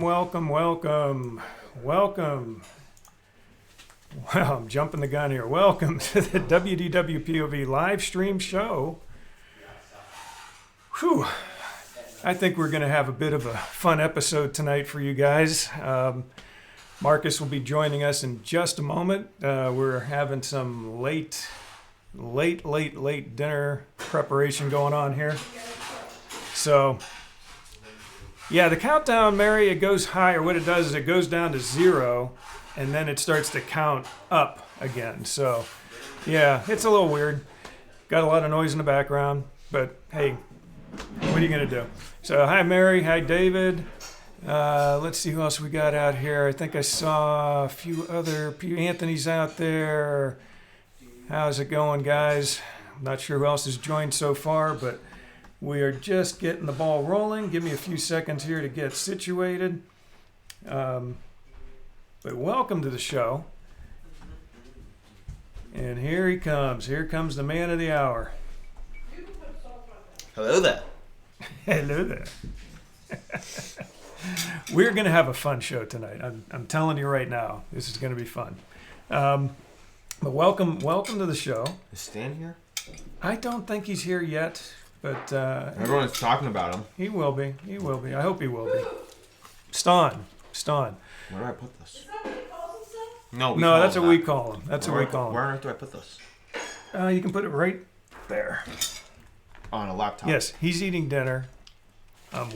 Welcome. Wow, I'm jumping the gun here. Welcome to the WDWpov live stream show. Whew. I think we're going to have a bit of a fun episode tonight for you guys. Marcus will be joining us in just a moment. We're having some late dinner preparation going on here. So, yeah, the countdown, Mary, it goes higher. What it does is it goes down to 0, and then it starts to count up again. So, yeah, it's a little weird. Got a lot of noise in the background, but hey, what are you going to do? So, hi, Mary. Hi, David. Let's see who else we got out here. I think I saw a few other Anthony's out there. How's it going, guys? I'm not sure who else has joined so far, but we are just getting the ball rolling. Give me a few seconds here to get situated. But welcome to the show. And here he comes. Here comes the man of the hour. Hello there. Hello there. We're going to have a fun show tonight. I'm telling you right now, this is going to be fun. But welcome to the show. Is Stan here? I don't think he's here yet, but everyone's talking about him. He will be. I hope he will be. Stan. Where do I put this? Is that what he calls himself? No, that's what we call him. That's what we call him. Where on earth do I put this? You can put it right there. On a laptop. Yes, he's eating dinner. I'm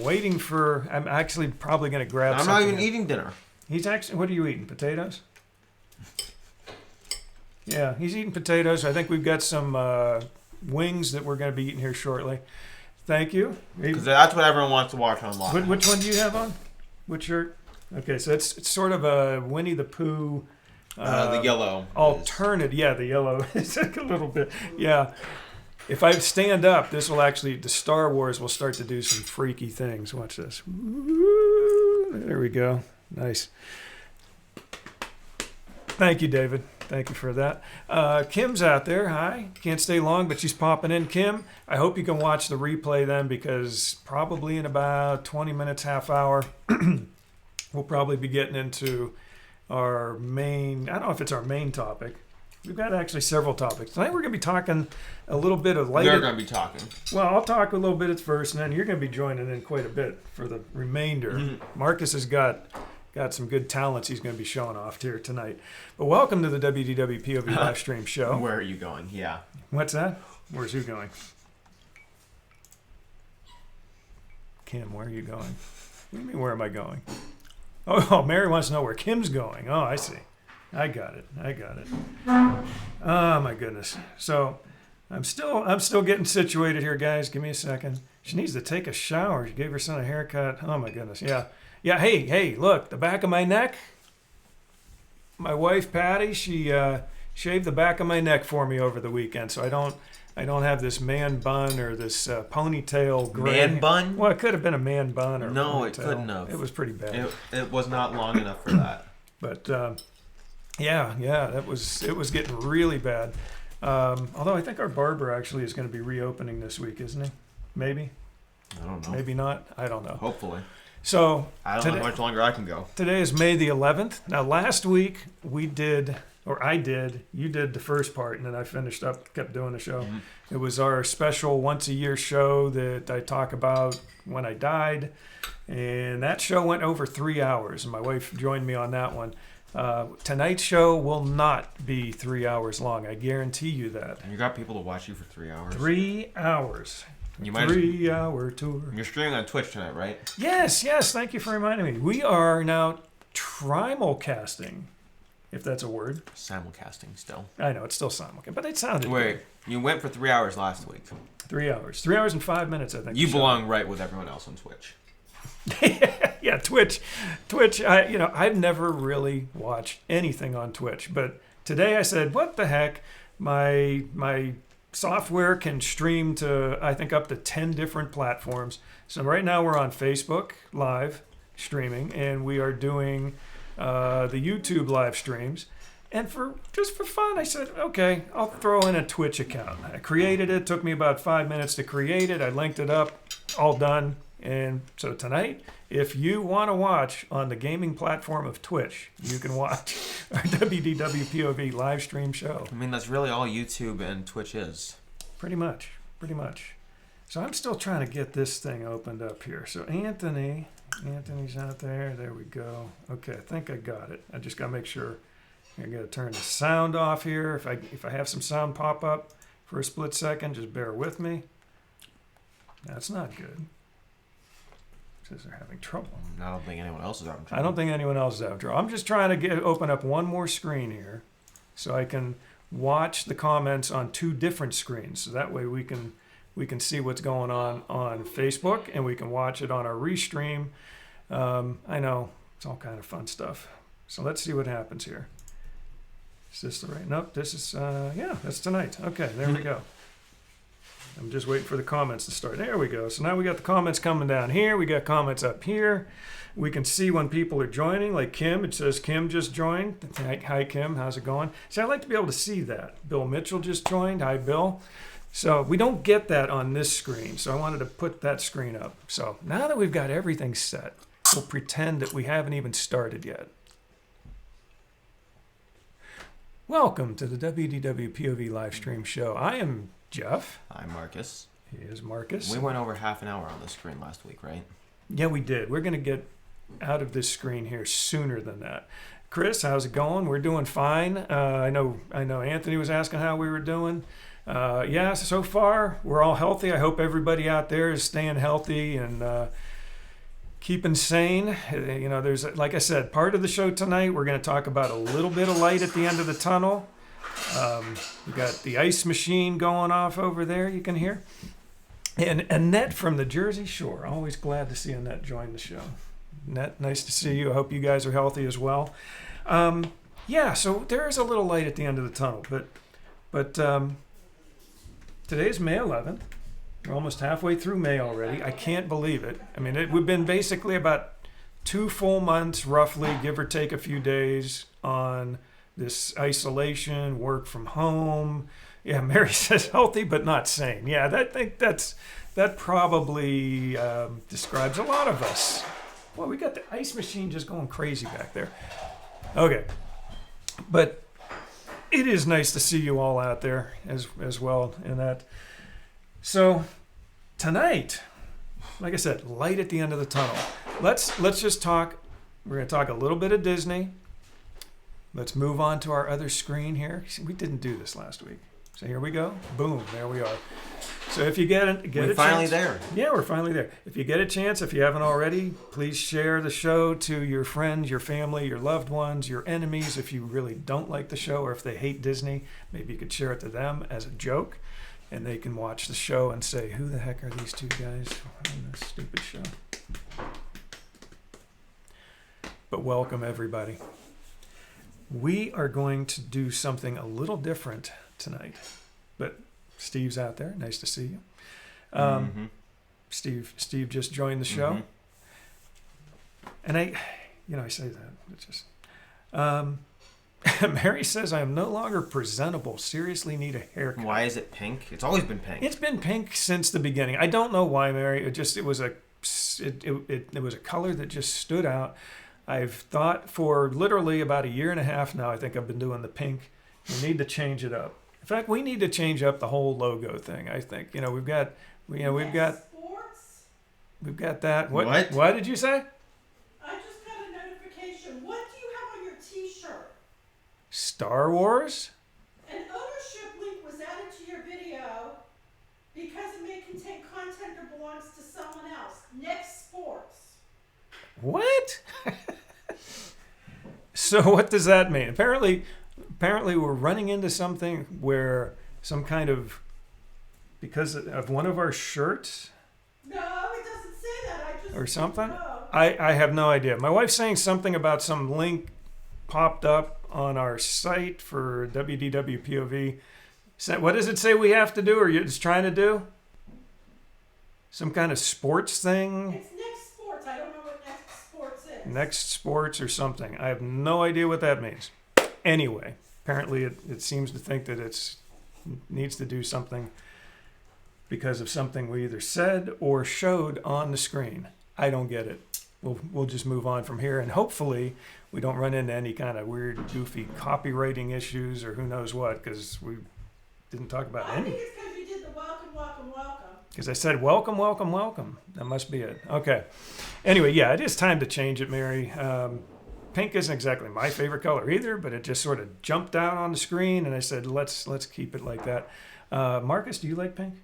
actually probably going to grab something. I'm not even eating dinner. He's actually, what are you eating? Potatoes? Yeah, he's eating potatoes. I think we've got some wings that we're going to be eating here shortly. Thank you. Because that's what everyone wants to watch online. Which one do you have on? Which shirt? Okay, so it's sort of a Winnie the Pooh. The yellow. Alternative. Yeah, the yellow. It's like a little bit. Yeah. If I stand up, the Star Wars will start to do some freaky things. Watch this. There we go. Nice. Thank you, David. Thank you for that. Kim's out there. Hi. Can't stay long, but she's popping in. Kim, I hope you can watch the replay then, because probably in about 20 minutes, half hour, we'll probably be getting into our main, I don't know if it's our main topic. We've got actually several topics. Tonight we're going to be talking a little bit of light. You're going to be talking. Well, I'll talk a little bit at first, and then you're going to be joining in quite a bit for the remainder. Mm-hmm. Marcus has got some good talents he's going to be showing off here tonight. But welcome to the WDWpov live stream show. Where are you going? Yeah. What's that? Where's you going? Kim, where are you going? What do you mean, where am I going? Oh, Mary wants to know where Kim's going. Oh, I see. I got it. Oh, my goodness. So I'm still getting situated here, guys. Give me a second. She needs to take a shower. She gave her son a haircut. Oh, my goodness. Yeah. Hey, look, the back of my neck. My wife, Patty, she shaved the back of my neck for me over the weekend, so I don't have this man bun or this ponytail gray. Man bun? Well, it could have been a man bun or no, ponytail. It couldn't have. It was pretty bad. It was not long enough for that. But yeah, it was getting really bad. Although I think our barber actually is going to be reopening this week, isn't he? Maybe. I don't know. Maybe not. I don't know. Hopefully. So I don't know how much longer I can go. Today is May the 11th. Now, last week I did, you did the first part, and then I kept doing the show. Mm-hmm. It was our special once-a-year show that I talk about when I died, and that show went over 3 hours, and my wife joined me on that one. Tonight's show will not be 3 hours long. I guarantee you that. And you got people to watch you for 3 hours. 3 hours. You might 3-hour tour. You're streaming on Twitch tonight, right? Yes. Thank you for reminding me. We are now trimulcasting, if that's a word. Simulcasting still. I know, it's still simulcast, but it sounded Wait, good. You went for 3 hours last week. 3 hours. 3 hours and 5 minutes, I think. You belong right with everyone else on Twitch. Yeah, Twitch. I've never really watched anything on Twitch, but today I said, what the heck? My software can stream to, I think, up to 10 different platforms. So right now we're on Facebook Live streaming, and we are doing the YouTube live streams. And just for fun, I said, okay, I'll throw in a Twitch account. I created it. Took me about 5 minutes to create it. I linked it up. All done. And so tonight, if you want to watch on the gaming platform of Twitch, you can watch our WDWpov live stream show. I mean, that's really all YouTube and Twitch is. Pretty much. So I'm still trying to get this thing opened up here. So Anthony's out there. There we go. Okay, I think I got it. I just got to make sure. I got to turn the sound off here. If I have some sound pop up for a split second, just bear with me. That's not good. It says they're having trouble. I don't think anyone else is having trouble. I don't think anyone else is having trouble. I'm just trying to open up one more screen here so I can watch the comments on two different screens. So that way we can see what's going on Facebook, and we can watch it on our restream. I know it's all kind of fun stuff. So let's see what happens here. Is this the right? Nope. This is yeah. That's tonight. Okay, there we go. I'm just waiting for the comments to start. There we go. So now we got the comments coming down here. We got comments up here. We can see when people are joining, like Kim. It says Kim just joined. Hi, Kim. How's it going? See, I'd like to be able to see that. Bill Mitchell just joined. Hi, Bill. So we don't get that on this screen. So I wanted to put that screen up. So now that we've got everything set, we'll pretend that we haven't even started yet. Welcome to the WDWpov live stream show. I am Jeff. I'm Marcus. He is Marcus. We went over half an hour on the screen last week, right? Yeah, we did. We're going to get out of this screen here sooner than that. Chris, how's it going? We're doing fine. I know Anthony was asking how we were doing. Yeah, so far we're all healthy. I hope everybody out there is staying healthy and keeping sane. You know, there's, like I said, part of the show tonight, we're going to talk about a little bit of light at the end of the tunnel. We got the ice machine going off over there, you can hear. And Annette from the Jersey Shore. Always glad to see Annette join the show. Annette, nice to see you. I hope you guys are healthy as well. Yeah, so there is a little light at the end of the tunnel. But today's May 11th. We're almost halfway through May already. I can't believe it. I mean, we've been basically about 2 full months, roughly, give or take a few days, on this isolation, work from home. Yeah, Mary says healthy but not sane. Yeah, that probably describes a lot of us. Well, we got the ice machine just going crazy back there. Okay, but it is nice to see you all out there as well in that. So tonight, like I said, light at the end of the tunnel. Let's just talk. We're going to talk a little bit of Disney. Let's move on to our other screen here. We didn't do this last week. So here we go. Boom, there we are. So if you get a chance, finally there. Yeah, we're finally there. If you get a chance, if you haven't already, please share the show to your friends, your family, your loved ones, your enemies. If you really don't like the show or if they hate Disney, maybe you could share it to them as a joke. And they can watch the show and say, who the heck are these two guys on this stupid show? But welcome, everybody. We are going to do something a little different tonight. But Steve's out there. Nice to see you. Steve just joined the show. And I say that. It's just... Mary says, I am no longer presentable. Seriously need a haircut. Why is it pink? It's always been pink. It's been pink since the beginning. I don't know why, Mary. It was a color that just stood out. I've thought for literally about 1.5 years now, I think I've been doing the pink. We need to change it up. In fact, we need to change up the whole logo thing, I think. We've got that. What did you say? Star Wars? An ownership link was added to your video because it may contain content that belongs to someone else. Next Sports. What? So what does that mean? Apparently we're running into something where some kind of, because of one of our shirts? No, it doesn't say that. Or something? No. I have no idea. My wife's saying something about some link popped up on our site for WDWpov. What does it say we have to do, or it's trying to do? Some kind of sports thing? It's Next Sports. I don't know what Next Sports is. Next Sports or something. I have no idea what that means. Anyway, apparently it seems to think that it needs to do something because of something we either said or showed on the screen. I don't get it. We'll just move on from here, and hopefully we don't run into any kind of weird, goofy copywriting issues or who knows what, because we didn't talk about I any. think it's because you did the welcome, welcome, welcome. Because I said, welcome, welcome, welcome. That must be it. Okay. Anyway, yeah, it is time to change it, Mary. Pink isn't exactly my favorite color either, but it just sort of jumped out on the screen, and I said, let's keep it like that. Marcus, do you like pink?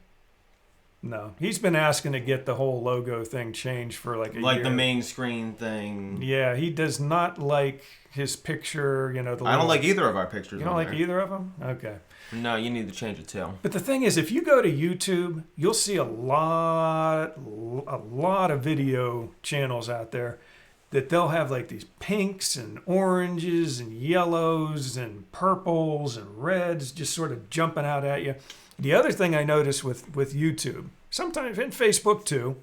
No. He's been asking to get the whole logo thing changed for like a year. Like the main screen thing. Yeah, he does not like his picture, the I don't like either of our pictures. You don't like either of them? Okay. No, you need to change it too. But the thing is, if you go to YouTube, you'll see a lot of video channels out there that they'll have like these pinks and oranges and yellows and purples and reds just sort of jumping out at you. The other thing I notice with YouTube, sometimes in Facebook too,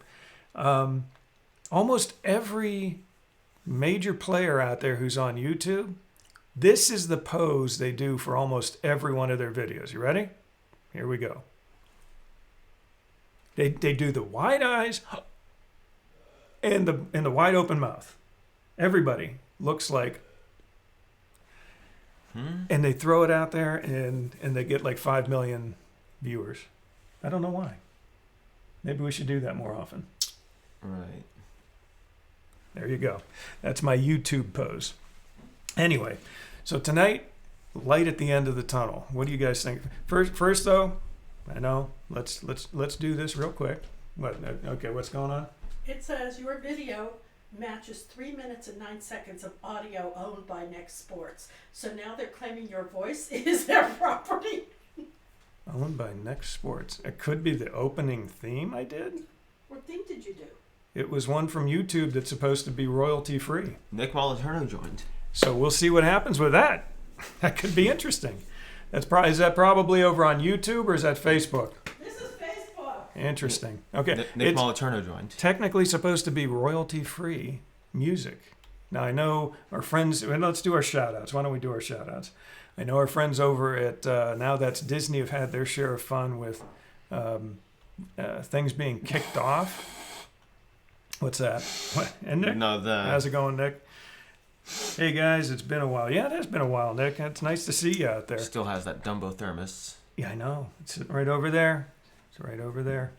almost every major player out there who's on YouTube, this is the pose they do for almost every one of their videos. You ready? Here we go. They do the wide eyes and the wide open mouth. Everybody looks like, and they throw it out there and they get like 5 million viewers. I don't know why. Maybe we should do that more often. Right. There you go. That's my YouTube pose. Anyway, so tonight, light at the end of the tunnel. What do you guys think? First though, I know. Let's do this real quick. What? Okay, what's going on? It says your video matches 3 minutes and 9 seconds of audio owned by Next Sports. So now they're claiming your voice is their property. Owned by Next Sports. It could be the opening theme I did. What thing did you do? It was one from YouTube that's supposed to be royalty free. Nick Moliterno joined. So we'll see what happens with that. That could be interesting. Is that probably over on YouTube or is that Facebook? This is Facebook. Interesting. Okay. Nick Moliterno joined. Technically supposed to be royalty free music. Now I know our friends, and let's do our shout outs. Why don't we do our shout outs? I know our friends over at Now That's Disney have had their share of fun with things being kicked off. What's that? What? And Nick? No, How's it going, Nick? Hey guys, it's been a while. Yeah, it has been a while, Nick. It's nice to see you out there. Still has that Dumbo thermos. Yeah, I know. It's right over there. It's right over there.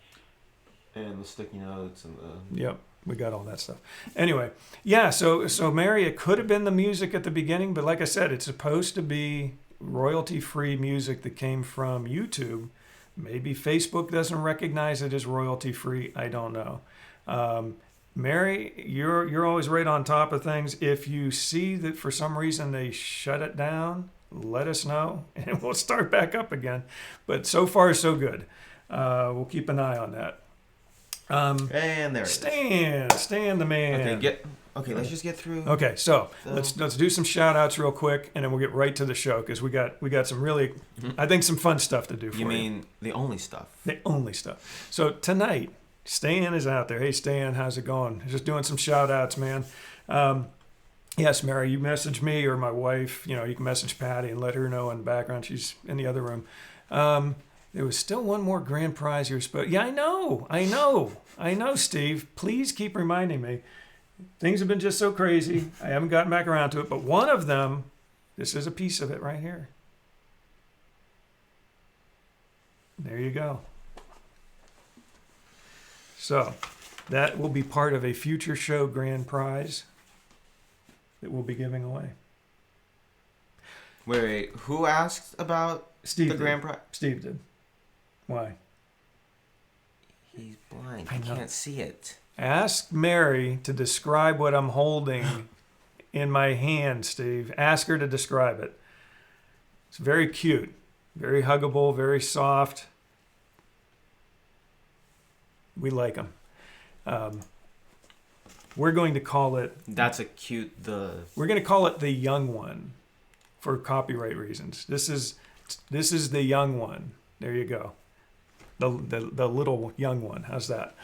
And the sticky notes and the... Yep, we got all that stuff. Anyway, yeah, so Mary, it could have been the music at the beginning, but like I said, it's supposed to be royalty-free music that came from YouTube. Maybe Facebook doesn't recognize it as royalty-free. I don't know. Mary, you're always right on top of things. If you see that for some reason they shut it down, let us know, and we'll start back up again. But so far, so good. We'll keep an eye on that. And there it is. Stan the man. Okay, let's just get through. Okay, so let's do some shout outs real quick, and then we'll get right to the show because we got some really, I think, some fun stuff to do for you. You mean the only stuff? The only stuff. So tonight, Stan is out there. Hey, Stan, how's it going? Just doing some shout outs, man. Yes, Mary, you message me or my wife. You can message Patty and let her know in the background. She's in the other room. There was still one more grand prize you were supposed. Yeah, I know, Steve. Please keep reminding me. Things have been just so crazy. I haven't gotten back around to it. But one of them, this is a piece of it right here. There you go. So that will be part of a future show grand prize that we'll be giving away. Wait, who asked about Steve the did. grand prize? Steve did. Why? He's blind. I He know. can't see it. Ask Mary to describe what I'm holding in my hand, Steve. Ask her to describe it. It's very cute, very huggable, very soft. We like them. We're going to call it. That's a cute. We're going to call it the young one, for copyright reasons. This is the young one. There you go. The little young one. How's that?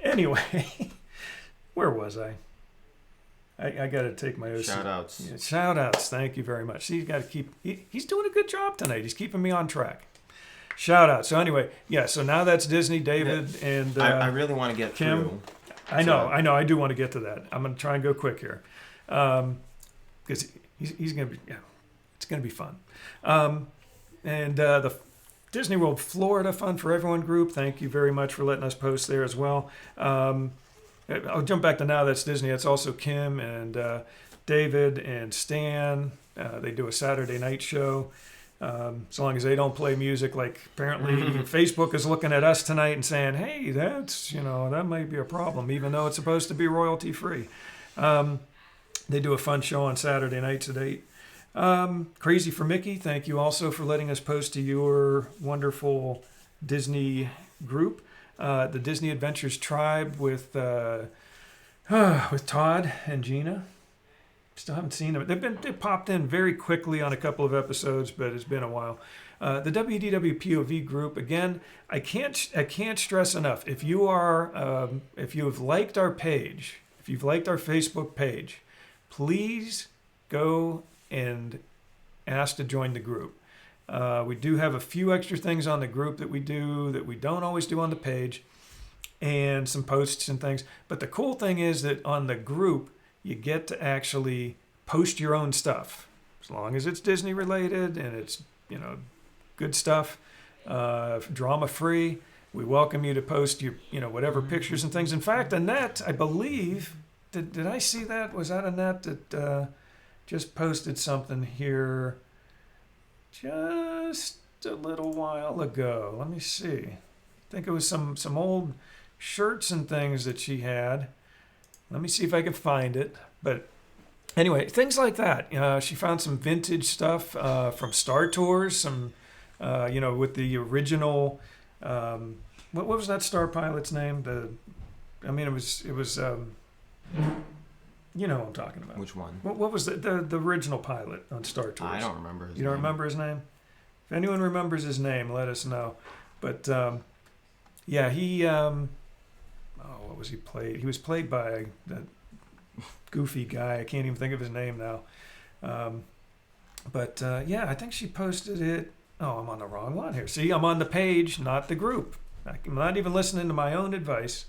Anyway, where was I? I got to take my OC. Shoutouts. Yeah, shout outs. Thank you very much. He's doing a good job tonight. He's keeping me on track. Shoutouts. So anyway, yeah. So now that's Disney, David, and I really want to get Kim. through. I know. I do want to get to that. I'm going to try and go quick here, because he's going to be. Yeah, it's going to be fun. And the Disney World Florida Fun for Everyone group. Thank you very much for letting us post there as well. I'll jump back to now that's Disney. It's also Kim and David and Stan. They do a Saturday night show. So long as they don't play music, like apparently Facebook is looking at us tonight and saying, hey, that's, that might be a problem, even though it's supposed to be royalty free. They do a fun show on Saturday nights at 8. Crazy for Mickey, thank you also for letting us post to your wonderful Disney group. The Disney Adventures Tribe with Todd and Gina. Still haven't seen them. They popped in very quickly on a couple of episodes, but it's been a while. The WDWpov group, again, I can't stress enough. If you have liked our page, if you've liked our Facebook page, please go and ask to join the group. We do have a few extra things on the group that we don't always do on the page, and some posts and things. But the cool thing is that on the group, you get to actually post your own stuff, as long as it's Disney related and it's good stuff, drama free. We welcome you to post your whatever pictures and things. In fact, Annette, I believe, did I see that? Was that Annette that just posted something here just a little while ago? Let me see. I think it was some old shirts and things that she had. Let me see if I can find it. But anyway, things like that. She found some vintage stuff from Star Tours, some, with the original, what was that star pilot's name? It was you know what I'm talking about. Which one? What was the original pilot on Star Tours? I don't remember his name. You don't remember his name? If anyone remembers his name, let us know. But, yeah, he... what was he played? He was played by that goofy guy. I can't even think of his name now. Yeah, I think she posted it. Oh, I'm on the wrong one here. See, I'm on the page, not the group. I'm not even listening to my own advice.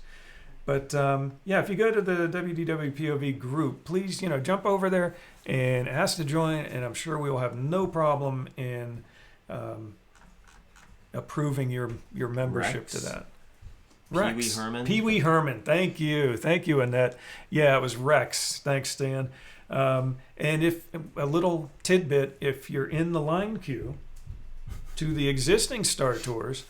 But if you go to the WDWpov group, please, jump over there and ask to join, and I'm sure we will have no problem in approving your membership Rex. to that. Pee Wee Herman. Pee Wee Herman. Thank you, Annette. Yeah, it was Rex. Thanks, Stan. And if a little tidbit, if you're in the line queue to the existing Star Tours,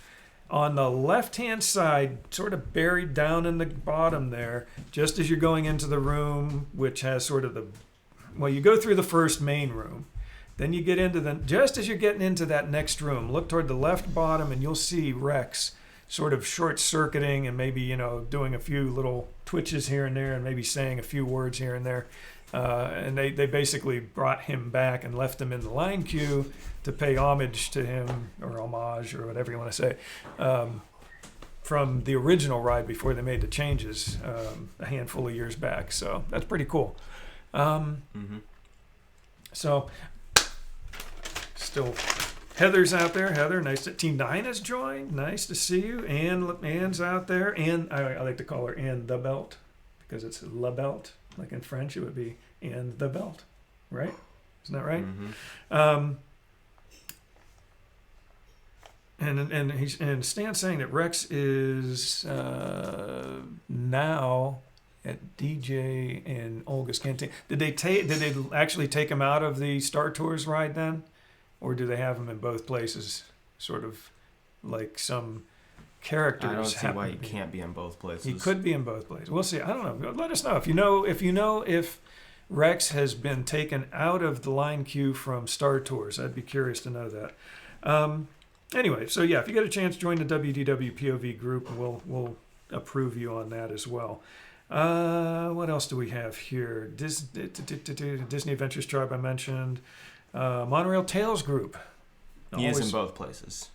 on the left-hand side, sort of buried down in the bottom there, just as you're going into the room, which has sort of you go through the first main room, then you get into just as you're getting into that next room, look toward the left bottom, and you'll see Rex sort of short-circuiting and maybe, doing a few little twitches here and there and maybe saying a few words here and there. And they basically brought him back and left him in the line queue to pay homage to him, or homage, or whatever you want to say, from the original ride before they made the changes a handful of years back. So that's pretty cool. So still... Heather's out there. Heather, nice to... Team Dinah's joined. Nice to see you. Anne's out there. And I like to call her Anne the Belt, because it's La Belt. Like in French, it would be Anne the Belt. Right? Isn't that right? And Stan's saying that Rex is now at DJ and Olga's Canteen. Did they actually take him out of the Star Tours ride then? Or do they have him in both places, sort of like some characters? I don't see why he can't be in both places. He could be in both places. We'll see. I don't know. Let us know if Rex has been taken out of the line queue from Star Tours. I'd be curious to know that. Anyway, so yeah, if you get a chance, join the WDWpov group, and we'll approve you on that as well. What else do we have here? Disney Adventures Tribe I mentioned. Monorail Tales group. He is in both places.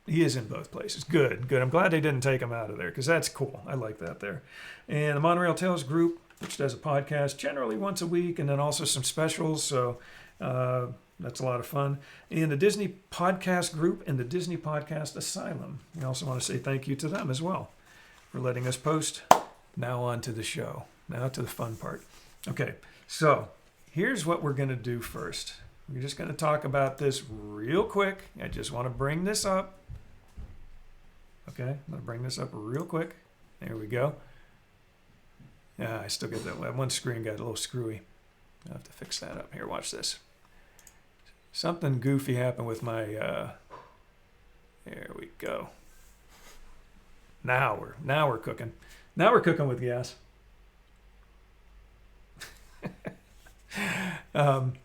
He is in both places. Good. I'm glad they didn't take him out of there, because that's cool. I like that there. And the Monorail Tales group, which does a podcast generally once a week, and then also some specials. So That's a lot of fun. And the Disney Podcast Group and the Disney Podcast Asylum. We also want to say thank you to them as well for letting us post. Now on to the show. Now to the fun part. Okay, so here's what we're going to do first. We're just going to talk about this real quick. I just want to bring this up. Okay, I'm going to bring this up real quick. There we go. Yeah, I still get that one screen got a little screwy. I'll have to fix that up. Here, watch this. Something goofy happened with my, there we go. Now we're cooking. Now we're cooking with gas.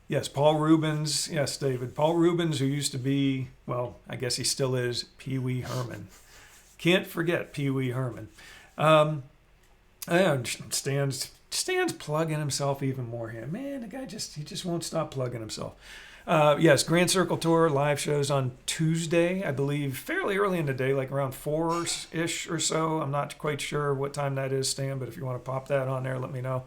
Yes, Paul Rubens. Yes, David. Paul Rubens, who used to be, well, I guess he still is, Pee Wee Herman. Can't forget Pee Wee Herman. And Stan's plugging himself even more here. Man, the guy he just won't stop plugging himself. Yes, Grand Circle Tour live shows on Tuesday, I believe, fairly early in the day, like around 4-ish or so. I'm not quite sure what time that is, Stan, but if you want to pop that on there, let me know.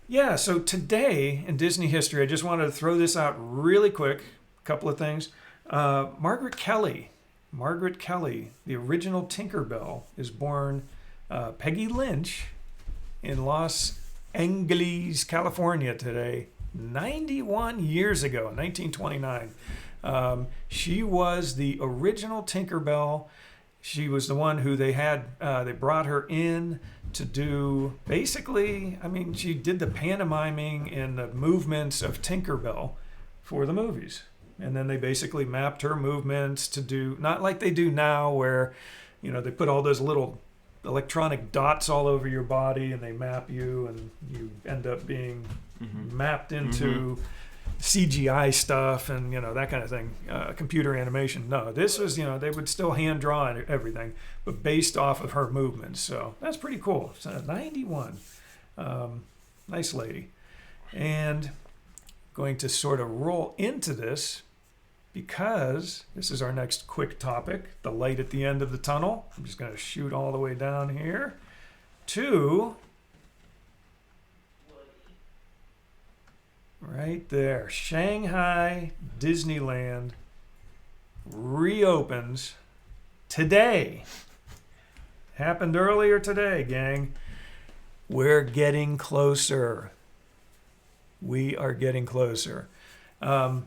Yeah, so today in Disney history, I just wanted to throw this out really quick. A couple of things. Margaret Kelly, the original Tinkerbell, is born Peggy Lynch in Los Angeles, California today, 91 years ago, 1929. She was the original Tinkerbell. She was the one who they brought her in to do, basically, I mean, she did the pantomiming and the movements of Tinkerbell for the movies. And then they basically mapped her movements to do, not like they do now where, they put all those little electronic dots all over your body and they map you and you end up being mapped into CGI stuff and, that kind of thing, computer animation. No, this was, they would still hand draw and everything, but based off of her movements. So that's pretty cool. So 91. Nice lady. And going to sort of roll into this because this is our next quick topic, the light at the end of the tunnel. I'm just going to shoot all the way down here to right there. Shanghai Disneyland reopens today. Happened earlier today, gang. We're getting closer. We are getting closer. I'm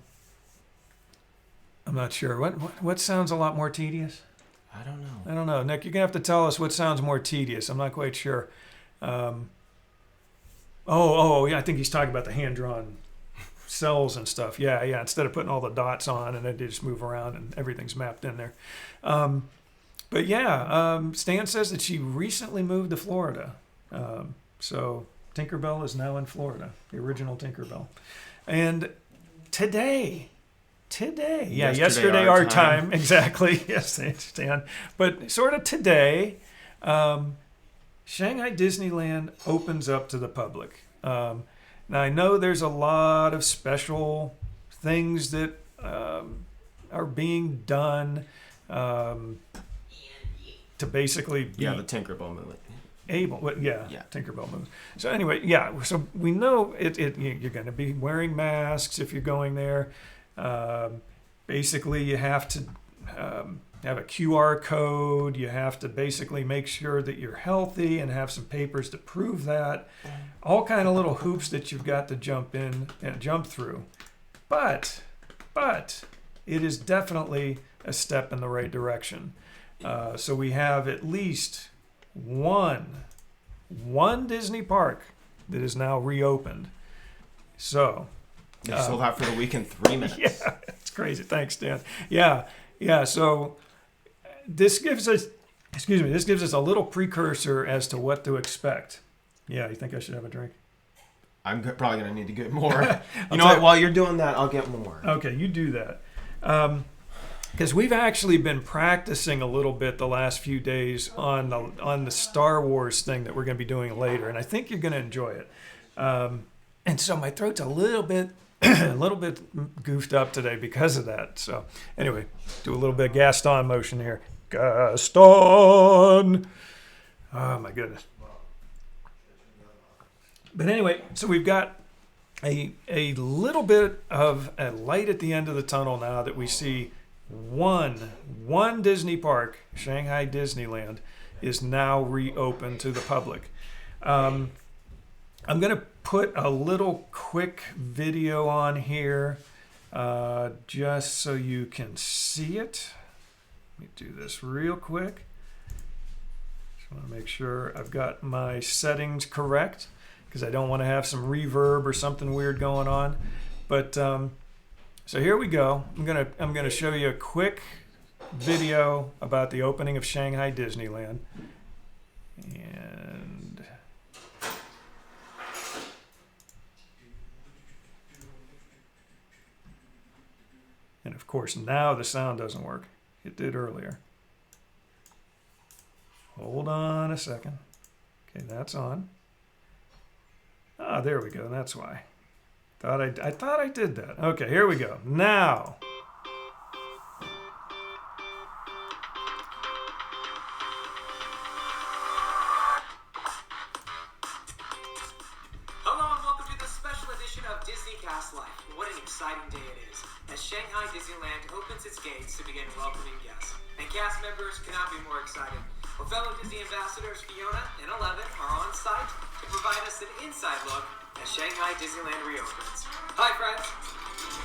not sure. What sounds a lot more tedious? I don't know. I don't know. Nick, you're going to have to tell us what sounds more tedious. I'm not quite sure. Yeah, I think he's talking about the hand-drawn cells and stuff. Yeah. Instead of putting all the dots on and then they just move around and everything's mapped in there. But yeah, Stan says that she recently moved to Florida. So Tinkerbell is now in Florida, the original Tinkerbell. And today, yesterday our time. Exactly. Yes, I understand. But sort of today, Shanghai Disneyland opens up to the public. Now, I know there's a lot of special things that are being done to basically be the Tinkerbell movie. Tinkerbell movie. So anyway, so we know you're going to be wearing masks if you're going there. Basically, you have to have a QR code. You have to basically make sure that you're healthy and have some papers to prove that. All kind of little hoops that you've got to jump in and jump through. But it is definitely a step in the right direction. So we have at least one Disney park that is now reopened. So They sold out for the week in 3 minutes. Yeah, it's crazy. Thanks, Dan. Yeah. So this gives us a little precursor as to what to expect. Yeah, you think I should have a drink? I'm probably going to need to get more. You know what? While you're doing that, I'll get more. Okay, you do that. Because we've actually been practicing a little bit the last few days on the Star Wars thing that we're going to be doing later, and I think you're going to enjoy it. And so my throat's a little bit goofed up today because of that. So anyway, do a little bit of Gaston motion here. Gaston! Oh my goodness. But anyway, so we've got a little bit of a light at the end of the tunnel now that we see one Disney park, Shanghai Disneyland, is now reopened to the public. I'm going to put a little quick video on here just so you can see it. Let me do this real quick. Just want to make sure I've got my settings correct, because I don't want to have some reverb or something weird going on. But so here we go. I'm gonna show you a quick video about the opening of Shanghai Disneyland. And of course now the sound doesn't work. It did earlier. Hold on a second. Okay, that's on. Ah, there we go. That's why. I thought I did that. Okay, here we go. Now. Hello and welcome to the special edition of Disney Cast Life. What an exciting day it is as Shanghai Disneyland opens its gates to begin welcoming guests. And cast members cannot be more excited. Well, fellow Disney ambassadors Fiona and 11 are on site to provide us an inside look as Shanghai Disneyland reopens. Hi, friends.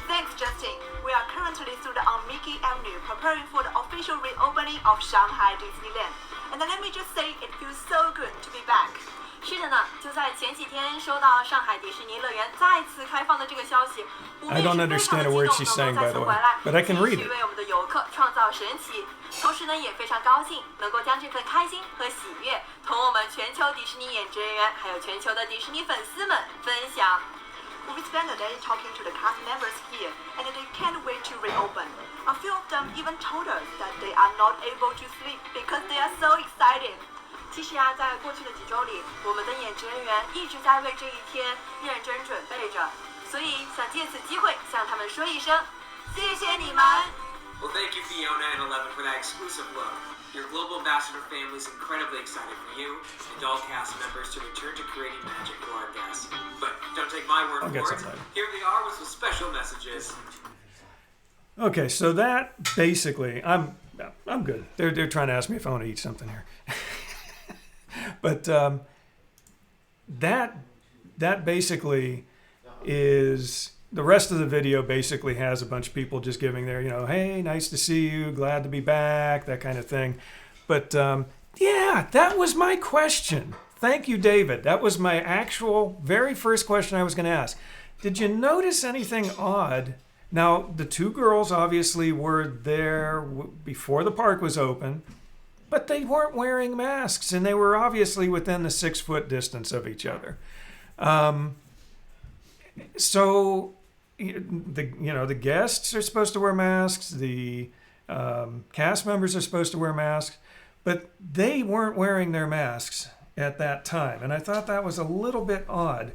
Thanks, Justin. We are currently through the on Mickey Avenue preparing for the official reopening of Shanghai Disneyland. And let me just say, it feels so good to be back. 是的呢，就在前几天收到上海迪士尼乐园再次开放的这个消息，我们 I 也 don't 是非常 understand 的 a 激 word 动 she's 能 saying, 够 by 再 the 次 way, 回来， but I can 继 read 续 it. 为我们的游客创造神奇。同时呢，也非常高兴能够将这份开心和喜悦同我们全球迪士尼演职人员还有全球的迪士尼粉丝们分享。We spent the day talking to the cast members here, and they can't wait to reopen. A few of them even told us that they are not able to sleep because they are so excited. 其实啊，在过去的几周里，我们的演职人员一直在为这一天认真准备着，所以想借此机会向他们说一声，谢谢你们。Well, thank you, Fiona and 11, for that exclusive look. Your global ambassador family is incredibly excited for you and all cast members to return to creating magic for our guests. But don't take my word I'll get for it. some later. Here they are with some special messages. Okay, so that basically, I'm good. They're trying to ask me if I want to eat something here. But that basically is the rest of the video. Basically has a bunch of people just giving their, hey, nice to see you, glad to be back, that kind of thing. But yeah, that was my question. Thank you, David. That was my actual very first question I was going to ask. Did you notice anything odd? Now, the two girls obviously were there before the park was open, but they weren't wearing masks, and they were obviously within the 6-foot distance of each other. So, the guests are supposed to wear masks, the cast members are supposed to wear masks, but they weren't wearing their masks at that time, and I thought that was a little bit odd.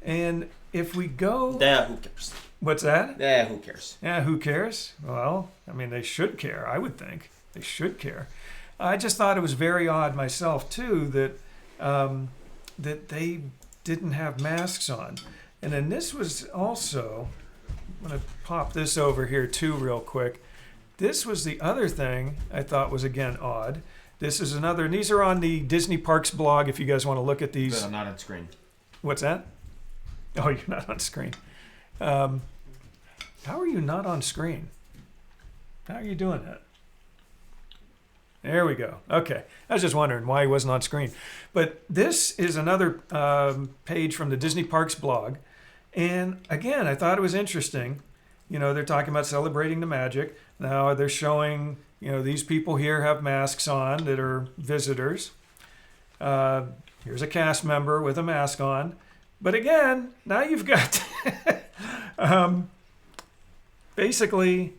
And if we go... Yeah, who cares? What's that? Yeah, who cares? Yeah, who cares? Well, I mean, they should care, I would think. They should care. I just thought it was very odd myself, too, that that they didn't have masks on. And then this was also... I'm going to pop this over here, too, real quick. This was the other thing I thought was, again, odd. This is another... And these are on the Disney Parks blog, if you guys want to look at these. But I'm not on screen. What's that? Oh, you're not on screen. How are you not on screen? How are you doing that? There we go. Okay. I was just wondering why he wasn't on screen. But this is another page from the Disney Parks blog. And again, I thought it was interesting. They're talking about celebrating the magic. Now they're showing, these people here have masks on that are visitors. Here's a cast member with a mask on. But again, now you've got basically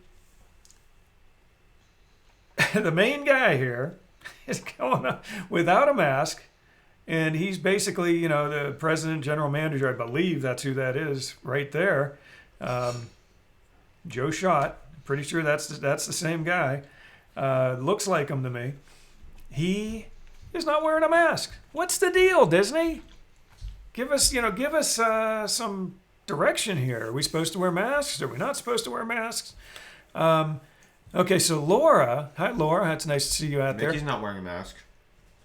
the main guy here is going on without a mask, and he's basically, the president, general manager, I believe that's who that is right there. Joe Schott, pretty sure that's the same guy. Looks like him to me. He is not wearing a mask. What's the deal, Disney? Give us some direction here. Are we supposed to wear masks? Are we not supposed to wear masks? Okay, so Laura. Hi, Laura. It's nice to see you out there. Mickey's not wearing a mask.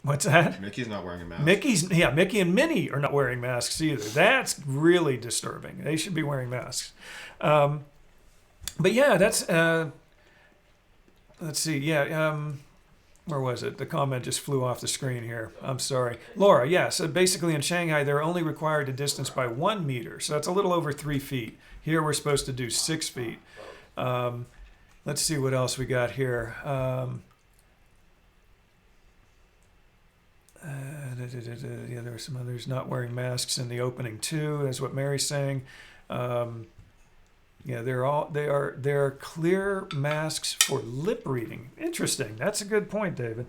What's that? Mickey's not wearing a mask. Mickey and Minnie are not wearing masks either. That's really disturbing. They should be wearing masks. But yeah, that's, let's see. Yeah. Where was it? The comment just flew off the screen here. I'm sorry. Laura, yeah. So basically in Shanghai, they're only required to distance by 1 meter. So that's a little over 3 feet. Here we're supposed to do 6 feet. Let's see what else we got here. Yeah, there were some others not wearing masks in the opening too. That's what Mary's saying. Yeah, they are clear masks for lip reading. Interesting. That's a good point, David.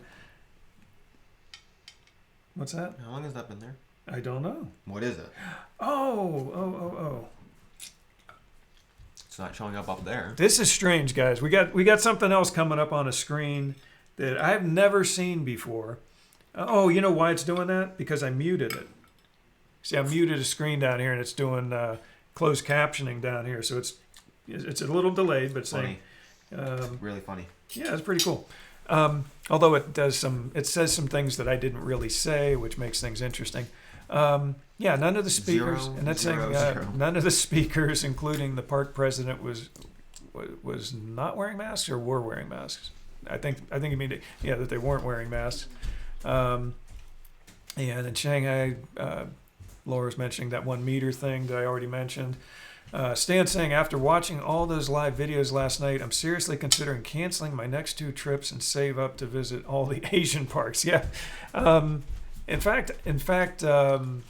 What's that? How long has that been there? I don't know. What is it? Oh. It's not showing up there. This is strange, guys. We got something else coming up on a screen that I've never seen before. Oh, you know why it's doing that? Because I muted it. See, I muted a screen down here, and it's doing closed captioning down here. So it's a little delayed, but it's Funny. saying, Really funny. yeah, it's pretty cool. Although it says some things that I didn't really say, which makes things interesting. Yeah, none of the speakers, and that's saying none of the speakers, including the park president, was not wearing masks or were wearing masks. I think you mean that they weren't wearing masks. And in Shanghai, Laura's mentioning that 1 meter thing that I already mentioned. Stan's saying, after watching all those live videos last night, I'm seriously considering canceling my next 2 trips and save up to visit all the Asian parks. Yeah. In fact,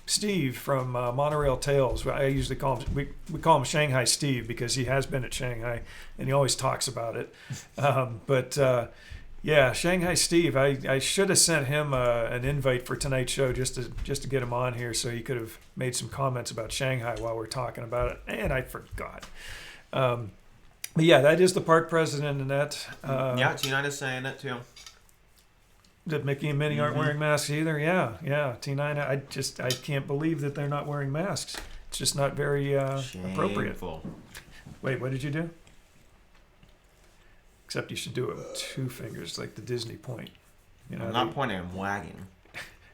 Steve from Monorail Tales, I usually call him, we call him Shanghai Steve because he has been at Shanghai and he always talks about it. Yeah, Shanghai Steve, I should have sent him an invite for tonight's show just to get him on here so he could have made some comments about Shanghai while we're talking about it, and I forgot. But yeah, that is the park president, Annette. Yeah, T9 is saying it too. That Mickey and Minnie aren't wearing masks either. Yeah, T9. I can't believe that they're not wearing masks. It's just not very appropriate. Wait, what did you do? Except you should do it with 2 fingers, like the Disney point. You know, I'm not pointing, I'm wagging.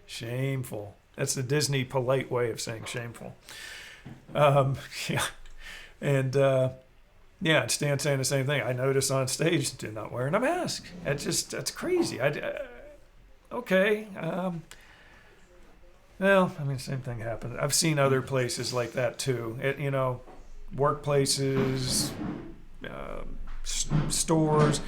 Shameful. That's the Disney polite way of saying shameful. Yeah. And yeah, Stan saying the same thing. I noticed on stage they're not wearing a mask. That's crazy. Okay. Well, I mean, same thing happened. I've seen other places like that too. Workplaces, stores,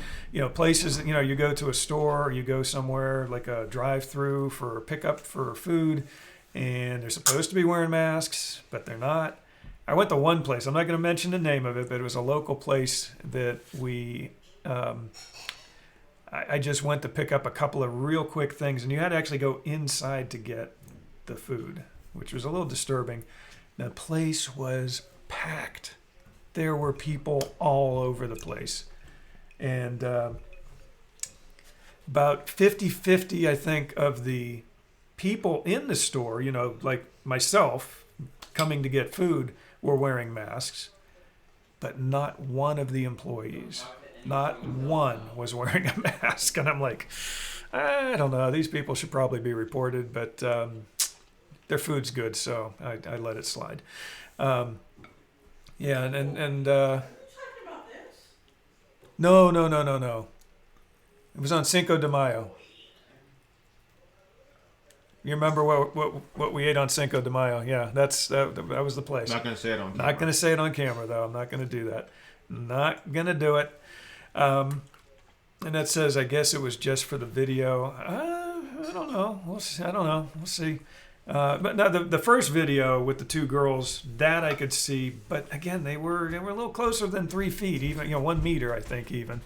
places, you go to a store or you go somewhere like a drive-through for a pickup for food and they're supposed to be wearing masks, but they're not. I went to one place, I'm not going to mention the name of it, but it was a local place that I just went to pick up a couple of real quick things and you had to actually go inside to get the food, which was a little disturbing. The place was packed. There were people all over the place. And about 50-50, I think, of the people in the store, like myself, coming to get food, were wearing masks. But not one of the employees, not one was wearing a mask. And I'm like, I don't know. These people should probably be reported, but their food's good, so I let it slide. Yeah, and no. It was on Cinco de Mayo. You remember what we ate on Cinco de Mayo? Yeah, that was the place. Not going to say it on camera. Not going to say it on camera, though. I'm not going to do that. Not going to do it. And that says, I guess it was just for the video. I don't know. We'll see. I don't know. We'll see. But now the first video with the 2 girls, that I could see, but again, they were a little closer than 3 feet, even 1 meter, I think, even.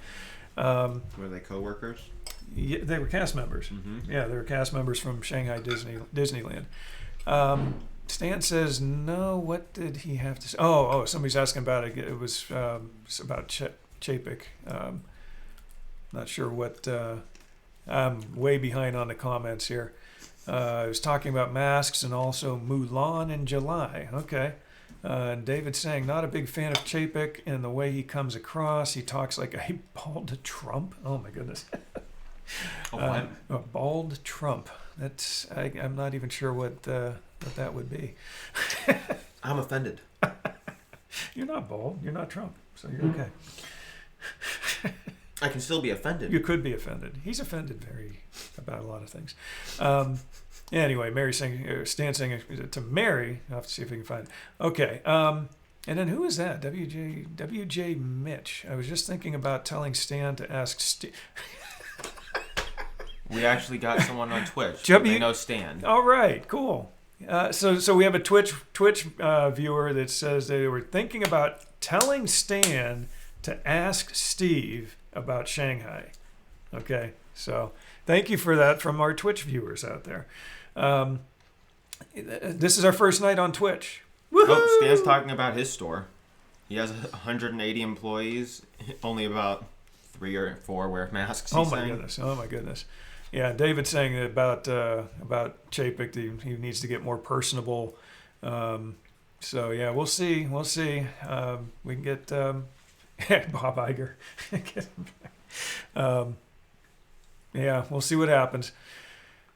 Were they co-workers? Yeah, they were cast members. Mm-hmm. Yeah, they were cast members from Shanghai Disneyland. Stan says, no, what did he have to say? Oh, somebody's asking about it. It was about Chapek. Not sure what. I'm way behind on the comments here. I was talking about masks and also Mulan in July. Okay. David's saying, not a big fan of Chapek and the way he comes across. He talks like a bald Trump. Oh my goodness. What? A bald Trump. That's I'm not even sure what that would be. I'm offended. You're not bald. You're not Trump. So you're okay. I can still be offended. You could be offended. He's offended about a lot of things. Anyway, Mary saying, Stan saying to Mary. I'll have to see if we can find it. Okay. And then who is that? WJ Mitch. I was just thinking about telling Stan to ask Steve. We actually got someone on Twitch. W- They know Stan. All right, cool. So we have a Twitch viewer that says they were thinking about telling Stan to ask Steve about Shanghai. Okay, so thank you for that from our Twitch viewers out there. This is our first night on Twitch. Oh, Stan's talking about his store. He has 180 employees. Only about 3 or 4 wear masks. Oh my goodness. Yeah, David's saying about Chapek, he needs to get more personable. So yeah, we'll see. We can get Bob Iger. Yeah, we'll see what happens.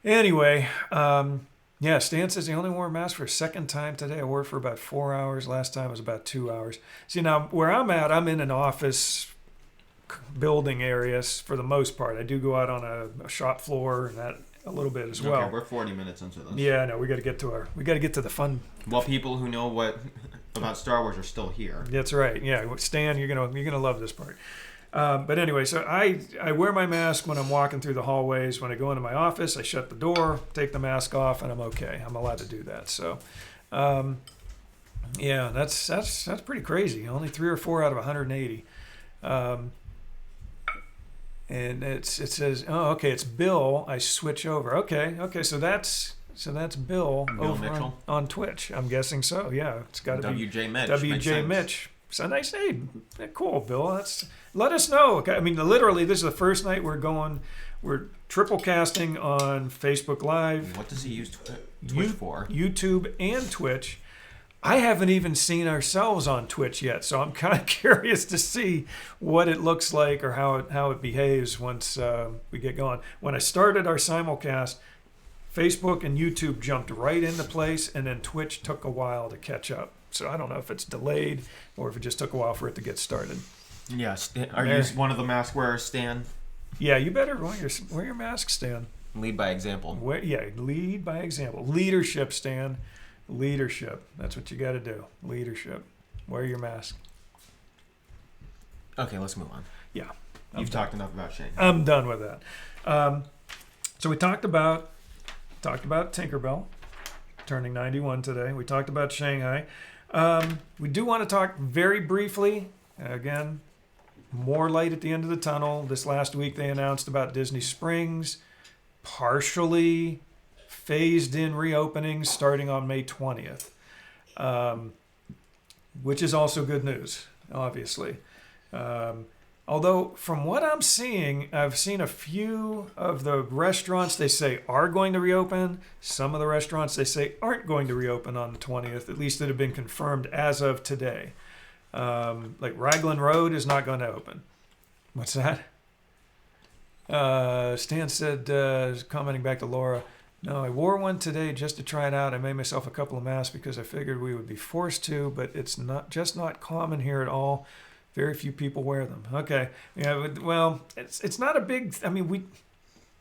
Anyway, yeah, Stan says he only wore a mask for a second time today. I wore it for about 4 hours. Last time was about 2 hours. See, now where I'm at, I'm in an office building areas for the most part. I do go out on a shop floor and that a little bit as well. Okay, we're 40 minutes into this. Yeah, no, we got to get to the fun. Well, people who know what about Star Wars are still here. That's right. Yeah, Stan, you're gonna love this part. But anyway, so I wear my mask when I'm walking through the hallways. When I go into my office, I shut the door, take the mask off, and I'm okay. I'm allowed to do that. So, yeah, that's pretty crazy. Only 3 or 4 out of 180. And it says, oh, okay, it's Bill. I switch over. Okay, so that's Bill over on Twitch. I'm guessing so. Yeah, it's got to be WJ Mitch. WJ Mitch. So nice. Hey, cool, Bill. Let us know. I mean, literally, this is the first night we're triple casting on Facebook Live. What does he use Twitch for? YouTube and Twitch. I haven't even seen ourselves on Twitch yet, so I'm kind of curious to see what it looks like or how it behaves once we get going. When I started our simulcast, Facebook and YouTube jumped right into place, and then Twitch took a while to catch up. So I don't know if it's delayed or if it just took a while for it to get started. Yes. Are you one of the mask wearers, Stan? Yeah, you better wear your mask, Stan. Lead by example. Lead by example. Leadership, Stan. Leadership. That's what you got to do. Leadership. Wear your mask. Okay, let's move on. Yeah. You've talked enough about Shanghai. I'm done with that. So we talked about Tinkerbell turning 91 today. We talked about Shanghai. We do want to talk very briefly, again, more light at the end of the tunnel. This last week they announced about Disney Springs, partially phased in reopenings starting on May 20th, which is also good news, obviously. Although from what I'm seeing, I've seen a few of the restaurants they say are going to reopen. Some of the restaurants they say aren't going to reopen on the 20th, at least that have been confirmed as of today. Like Raglan Road is not going to open. What's that? Stan said, commenting back to Laura, no, I wore one today just to try it out. I made myself a couple of masks because I figured we would be forced to, but it's not common here at all. Very few people wear them. Okay. Yeah, well, it's not a big, I mean,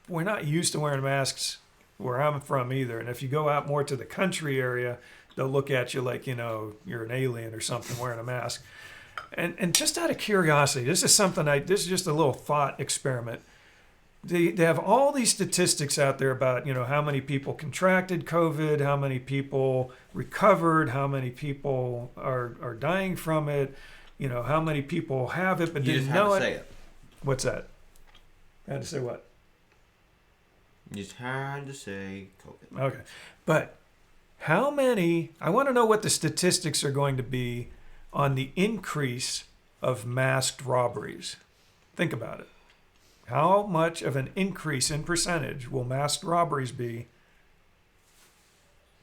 we're not used to wearing masks where I'm from either. And if you go out more to the country area, they'll look at you like, you're an alien or something wearing a mask. And just out of curiosity, this is just a little thought experiment. They have all these statistics out there about, how many people contracted COVID, how many people recovered, how many people are dying from it, how many people have it but didn't know it. You just had to say it. What's that? I had to say what? You just had to say COVID. Okay. But how many, I want to know what the statistics are going to be on the increase of masked robberies. Think about it. How much of an increase in percentage will masked robberies be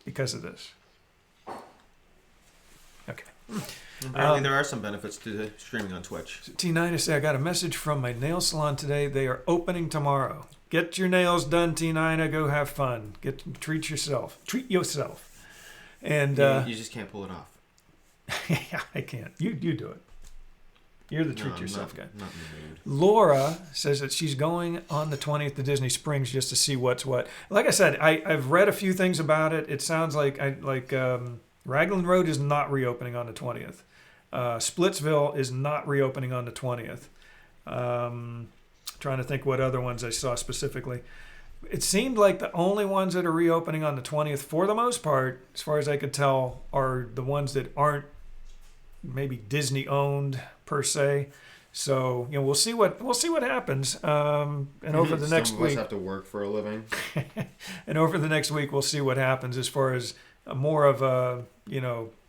because of this? Apparently, there are some benefits to streaming on Twitch. T9 said, I got a message from my nail salon today. They are opening tomorrow. Get your nails done, T9. Go have fun. Treat yourself. And You just can't pull it off. yeah, I can't. You do it. You're the treat yourself guy. Not in the mood. Laura says that she's going on the 20th to Disney Springs just to see what's what. Like I said, I've read a few things about it. It sounds like Raglan Road is not reopening on the 20th. Splitsville is not reopening on the 20th. Trying to think what other ones I saw specifically. It seemed like the only ones that are reopening on the 20th, for the most part, as far as I could tell, are the ones that aren't maybe Disney owned per se. So we'll see what happens. And over the next Some of us week, have to work for a living. and over the next week, we'll see what happens as far as more of a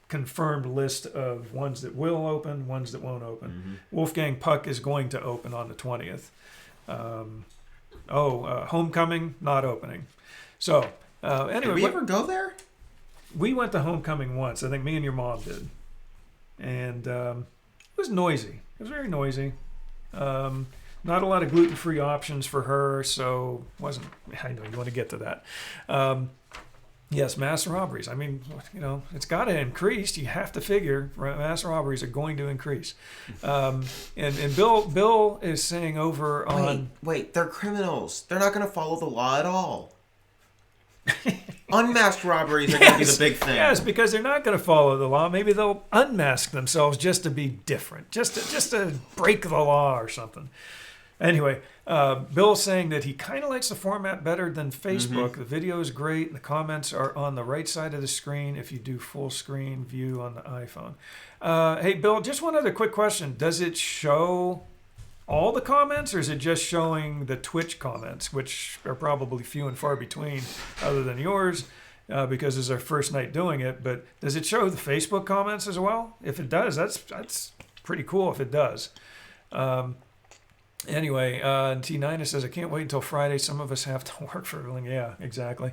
confirmed list of ones that will open, ones that won't open. Mm-hmm. Wolfgang Puck is going to open on the 20th. Homecoming not opening. So anyway, Did we ever go there? we went to Homecoming once. I think me and your mom did, and it was noisy. It was very noisy. Not a lot of gluten-free options for her, so wasn't. I know you want to get to that. Yes, mass robberies. I mean, it's got to increase. You have to figure mass robberies are going to increase. And Bill is saying over on. Wait, they're criminals. They're not going to follow the law at all. Unmasked robberies are going to be the big thing. Yes, because they're not going to follow the law. Maybe they'll unmask themselves just to be different, just to break the law or something. Anyway, Bill's saying that he kind of likes the format better than Facebook. Mm-hmm. The video is great. And the comments are on the right side of the screen if you do full screen view on the iPhone. Hey, Bill, just one other quick question. Does it show all the comments, or is it just showing the Twitch comments, which are probably few and far between other than yours, because it's our first night doing it? But does it show the Facebook comments as well? If it does, that's pretty cool if it does. Anyway, T9 says, I can't wait until Friday. Some of us have to work for a living. Yeah, exactly.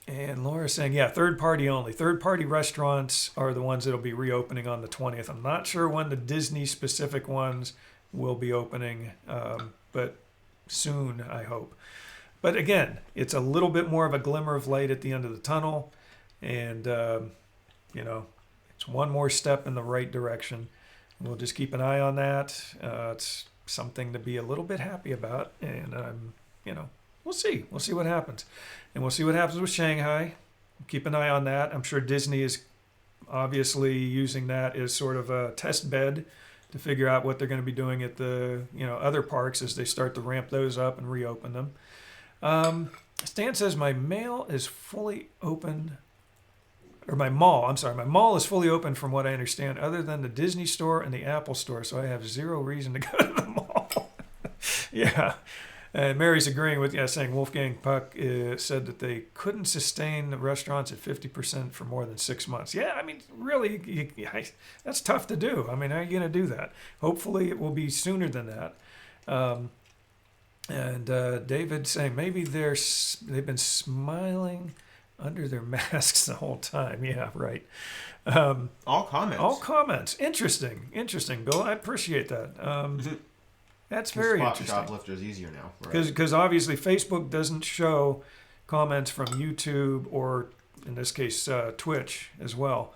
And Laura's saying, yeah, third-party only. Third-party restaurants are the ones that will be reopening on the 20th. I'm not sure when the Disney-specific ones will be opening, but soon, I hope. But again, it's a little bit more of a glimmer of light at the end of the tunnel. And, it's one more step in the right direction. We'll just keep an eye on that. It's something to be a little bit happy about. And, we'll see. We'll see what happens. And we'll see what happens with Shanghai. Keep an eye on that. I'm sure Disney is obviously using that as sort of a test bed to figure out what they're going to be doing at the other parks as they start to ramp those up and reopen them. Stan says my mall is fully open from what I understand, other than the Disney store and the Apple store, so I have zero reason to go to the mall. Yeah. And Mary's agreeing with saying Wolfgang Puck said that they couldn't sustain the restaurants at 50% for more than 6 months. Yeah, I mean, really, that's tough to do. I mean, how are you going to do that? Hopefully it will be sooner than that. And David saying maybe they've been smiling under their masks the whole time. Yeah, right. All comments. All comments. Interesting, Bill. I appreciate that. That's very interesting. Shoplifters easier now, because obviously Facebook doesn't show comments from YouTube or in this case Twitch as well.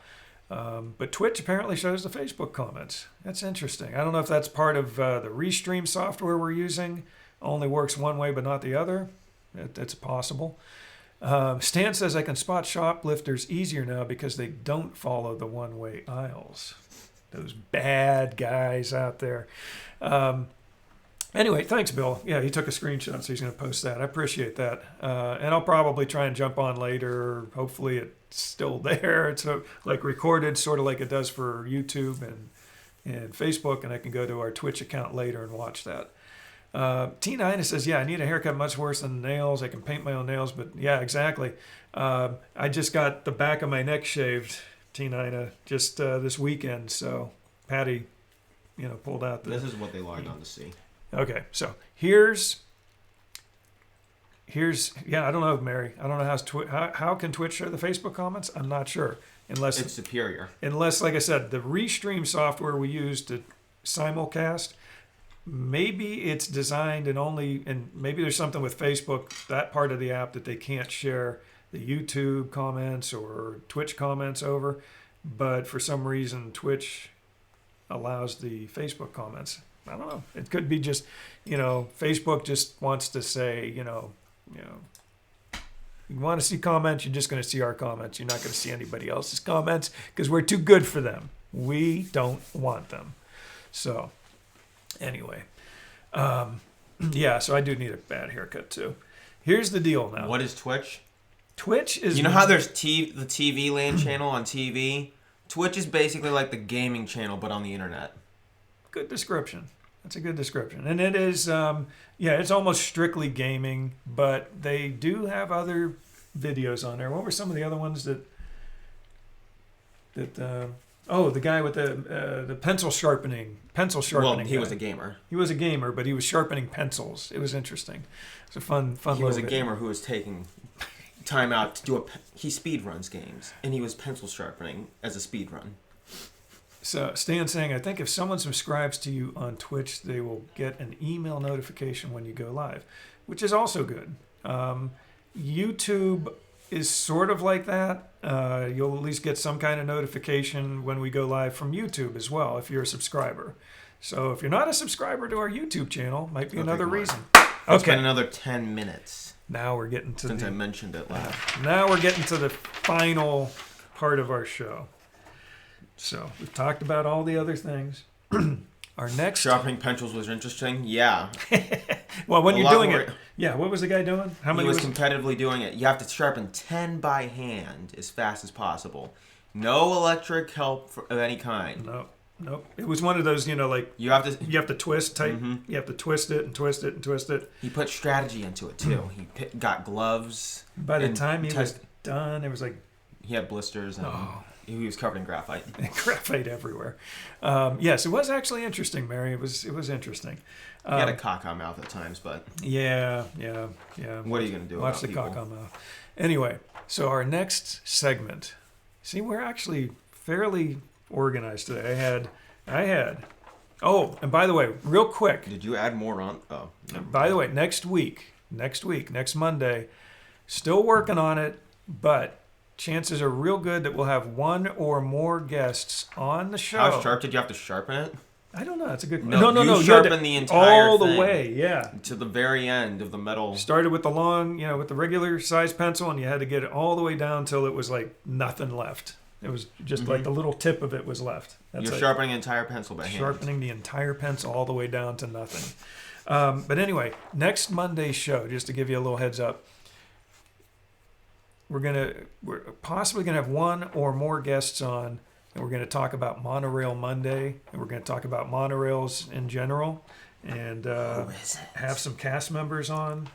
But Twitch apparently shows the Facebook comments. That's interesting. I don't know if that's part of the Restream software we're using. Only works one way but not the other. That's possible. Stan says I can spot shoplifters easier now because they don't follow the one-way aisles. Those bad guys out there. Anyway, thanks, Bill. Yeah, he took a screenshot, so he's going to post that. I appreciate that. And I'll probably try and jump on later. Hopefully it's still there. It's recorded, sort of like it does for YouTube and Facebook, and I can go to our Twitch account later and watch that. T9 says, yeah, I need a haircut much worse than nails. I can paint my own nails, but yeah, exactly. I just got the back of my neck shaved, T9, just this weekend. So Patty, pulled out This is what they logged on to see. Okay, so here's I don't know, Mary. I don't know how can Twitch share the Facebook comments? I'm not sure. Unless It's superior. Unless, like I said, the Restream software we use to simulcast, maybe it's designed and maybe there's something with Facebook, that part of the app, that they can't share the YouTube comments or Twitch comments over. But for some reason, Twitch allows the Facebook comments. I don't know. It could be just, Facebook just wants to say, you want to see comments, you're just going to see our comments. You're not going to see anybody else's comments because we're too good for them. We don't want them. So, anyway. So I do need a bad haircut too. Here's the deal now. What is Twitch? Twitch is... You know how there's the TV Land channel on TV? Twitch is basically like the gaming channel, but on the internet. Good description. That's a good description. And it is, it's almost strictly gaming, but they do have other videos on there. What were some of the other ones that the guy with the pencil sharpening. Well, he guy. was a gamer. He was a gamer, but he was sharpening pencils. It was interesting. It's a fun. He was a gamer who was taking time out to do he speed runs games, and he was pencil sharpening as a speed run. So Stan's saying, I think if someone subscribes to you on Twitch, they will get an email notification when you go live, which is also good. YouTube is sort of like that. You'll at least get some kind of notification when we go live from YouTube as well, if you're a subscriber. So if you're not a subscriber to our YouTube channel, might be another reason. It's been another 10 minutes. Now we're getting to since I mentioned it last. Now we're getting to the final part of our show. So we've talked about all the other things. Our next sharpening pencils was interesting. Yeah. Well, when you're doing it, what was the guy doing? How many? He was competitively doing it. You have to sharpen 10 by hand as fast as possible. No electric help of any kind. Nope. It was one of those, like you have to twist tight. Mm-hmm. You have to twist it and twist it and twist it. He put strategy into it too. He got gloves. By the time he was done, it was like he had blisters and he was covered in graphite. Graphite everywhere. Yes, it was actually interesting, Mary. It was interesting. He had a cock-on mouth at times, but yeah. What are you going to do? Watch the cock-on mouth. Anyway, so our next segment. See, we're actually fairly organized today. I had. Oh, and by the way, real quick. Did you add more on? Oh. By the way, next Monday, still working on it, but chances are real good that we'll have one or more guests on the show. How sharp did you have to sharpen it? I don't know. That's a good question. No. You sharpen the entire all thing the way, yeah, to the very end of the metal. Started with the long, with the regular size pencil, and you had to get it all the way down till it was like nothing left. It was just like the little tip of it was left. You're sharpening an entire pencil by hand. Sharpening the entire pencil all the way down to nothing. But anyway, next Monday's show, just to give you a little heads up, we're possibly gonna have one or more guests on, and we're gonna talk about Monorail Monday, and we're gonna talk about monorails in general, and have some cast members on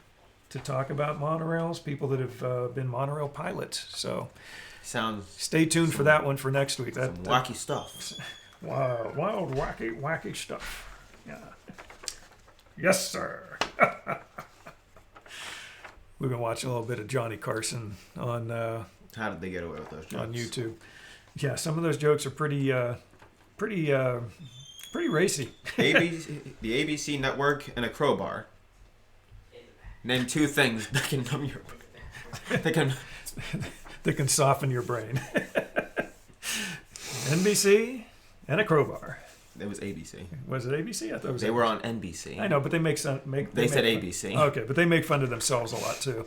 to talk about monorails, people that have been monorail pilots. So stay tuned for that one for next week. Some wacky stuff. Wild, wacky stuff. Yeah. Yes, sir. We've been watching a little bit of Johnny Carson on. How did they get away with those jokes? On YouTube. Yeah, some of those jokes are pretty racy. The ABC network and a crowbar. Name two things that can numb your. That can soften your brain. NBC and a crowbar. It was ABC. Was it ABC? I thought it was. They were on NBC. I know, but they They said ABC. Okay, but they make fun of themselves a lot too.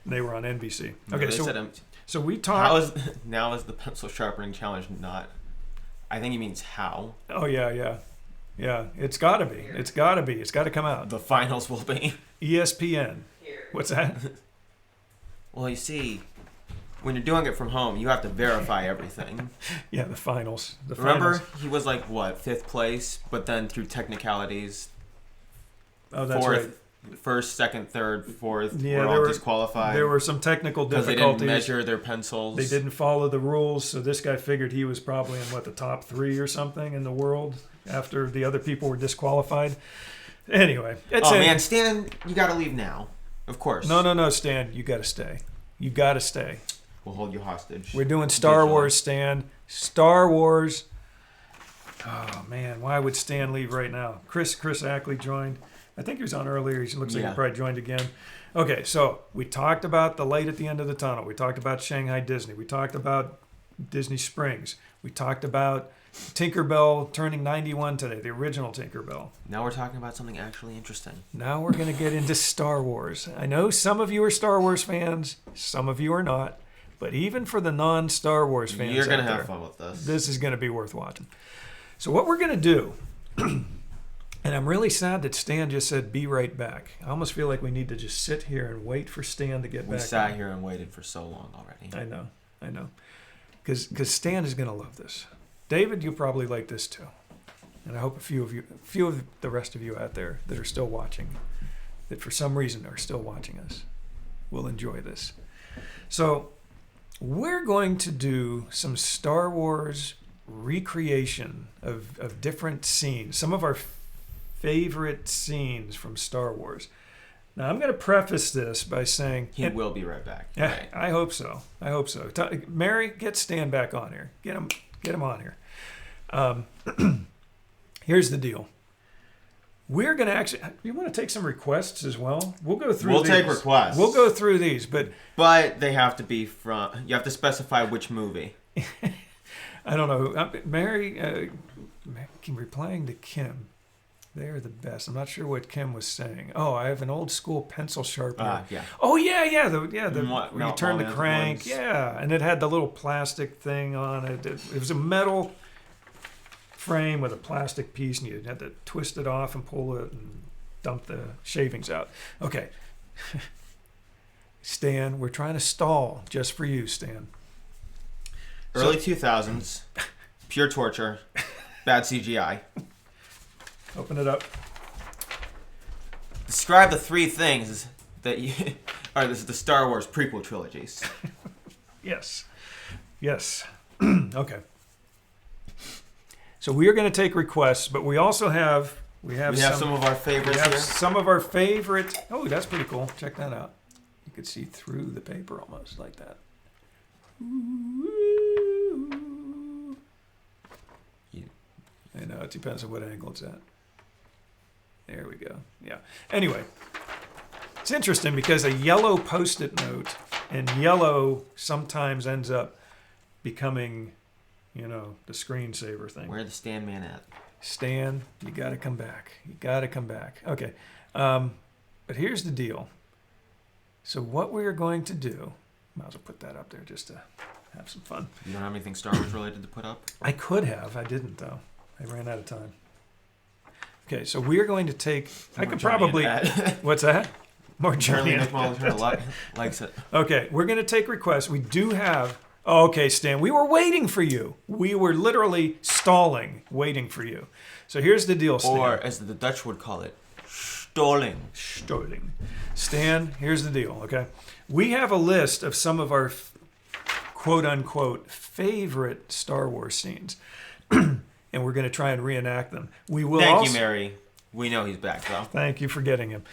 They were on NBC. Okay, no, so we talked. Now is the pencil sharpening challenge not? I think he means how. Oh yeah. It's got to be. It's got to come out. The finals will be. ESPN. What's that? Well, you see, when you're doing it from home, you have to verify everything. Yeah, the finals. Remember, he was like, what, 5th place? But then through technicalities, that's 4th, right. 1st, 2nd, 3rd, 4th Yeah, were all disqualified. There were some technical difficulties. Because they didn't measure their pencils. They didn't follow the rules, so this guy figured he was probably in, the top 3 or something in the world after the other people were disqualified. Anyway. Man, Stan, you got to leave now. Of course. No, Stan. You got to stay. You got to stay. We'll hold you hostage. We're doing Star Wars, Stan. Star Wars. Oh, man. Why would Stan leave right now? Chris Ackley joined. I think he was on earlier. He looks like he probably joined again. Okay, so we talked about the light at the end of the tunnel. We talked about Shanghai Disney. We talked about Disney Springs. We talked about Tinkerbell turning 91 today, the original Tinkerbell. Now we're talking about something actually interesting. Now we're going to get into Star Wars. I know some of you are Star Wars fans. Some of you are not. But even for the non-Star Wars fans You're going to out have there, fun with this. This is going to be worth watching. So what we're going to do, and I'm really sad that Stan just said, be right back. I almost feel like we need to just sit here and wait for Stan to get back. We sat here and waited for so long already. I know. Because Stan is going to love this. David, you'll probably like this too. And I hope a few of the rest of you out there that are still watching, that for some reason are still watching us, will enjoy this. So we're going to do some Star Wars recreation of different scenes, some of our favorite scenes from Star Wars. Now, I'm going to preface this by saying... He will be right back. Yeah, Right. I hope so. Mary, get Stan back on here. Get him on here. Here's the deal. We're going to actually... You want to take some requests as well? We'll go through We'll these. take requests. We'll go through these, but... But they have to be from... You have to specify which movie. I don't know. Mary, replying to Kim. They're the best. I'm not sure what Kim was saying. Oh, I have an old school pencil sharpener. Yeah. Oh yeah. Where you turn the Malt crank. ones. Yeah, and it had the little plastic thing on it. It was a metal frame with a plastic piece, and you had to twist it off and pull it and dump the shavings out. Okay. Stan, we're trying to stall just for you, Stan. Early 2000s. Pure torture. Bad CGI. Open it up. Describe the three things that you... This is the Star Wars prequel trilogies. Yes. Okay. So we are going to take requests, but we also have some of our favorites we have here. some of our favorite. Oh, that's pretty cool. Check that out. You could see through the paper almost like that. I know, it depends on what angle it's at. There we go. Yeah. Anyway, it's interesting because a yellow Post-it note and yellow sometimes ends up becoming, the screensaver thing. Where the Stan Man at? Stan, you got to come back. Okay. But here's the deal. So what we are going to do, might as well put that up there just to have some fun. You don't have anything Star Wars related to put up? I could have. I didn't, though. I ran out of time. Okay, so we are going to take... I could probably... What's that? More Journey. Likes it. Okay, we're going to take requests. We do have... Oh, okay, Stan, we were waiting for you. We were literally stalling, waiting for you. So here's the deal, Stan. Or, as the Dutch would call it, stalling. Stan, here's the deal, okay? We have a list of some of our quote-unquote favorite Star Wars scenes. And we're going to try and reenact them. We will. Thank you, Mary. We know he's back, though. Thank you for getting him.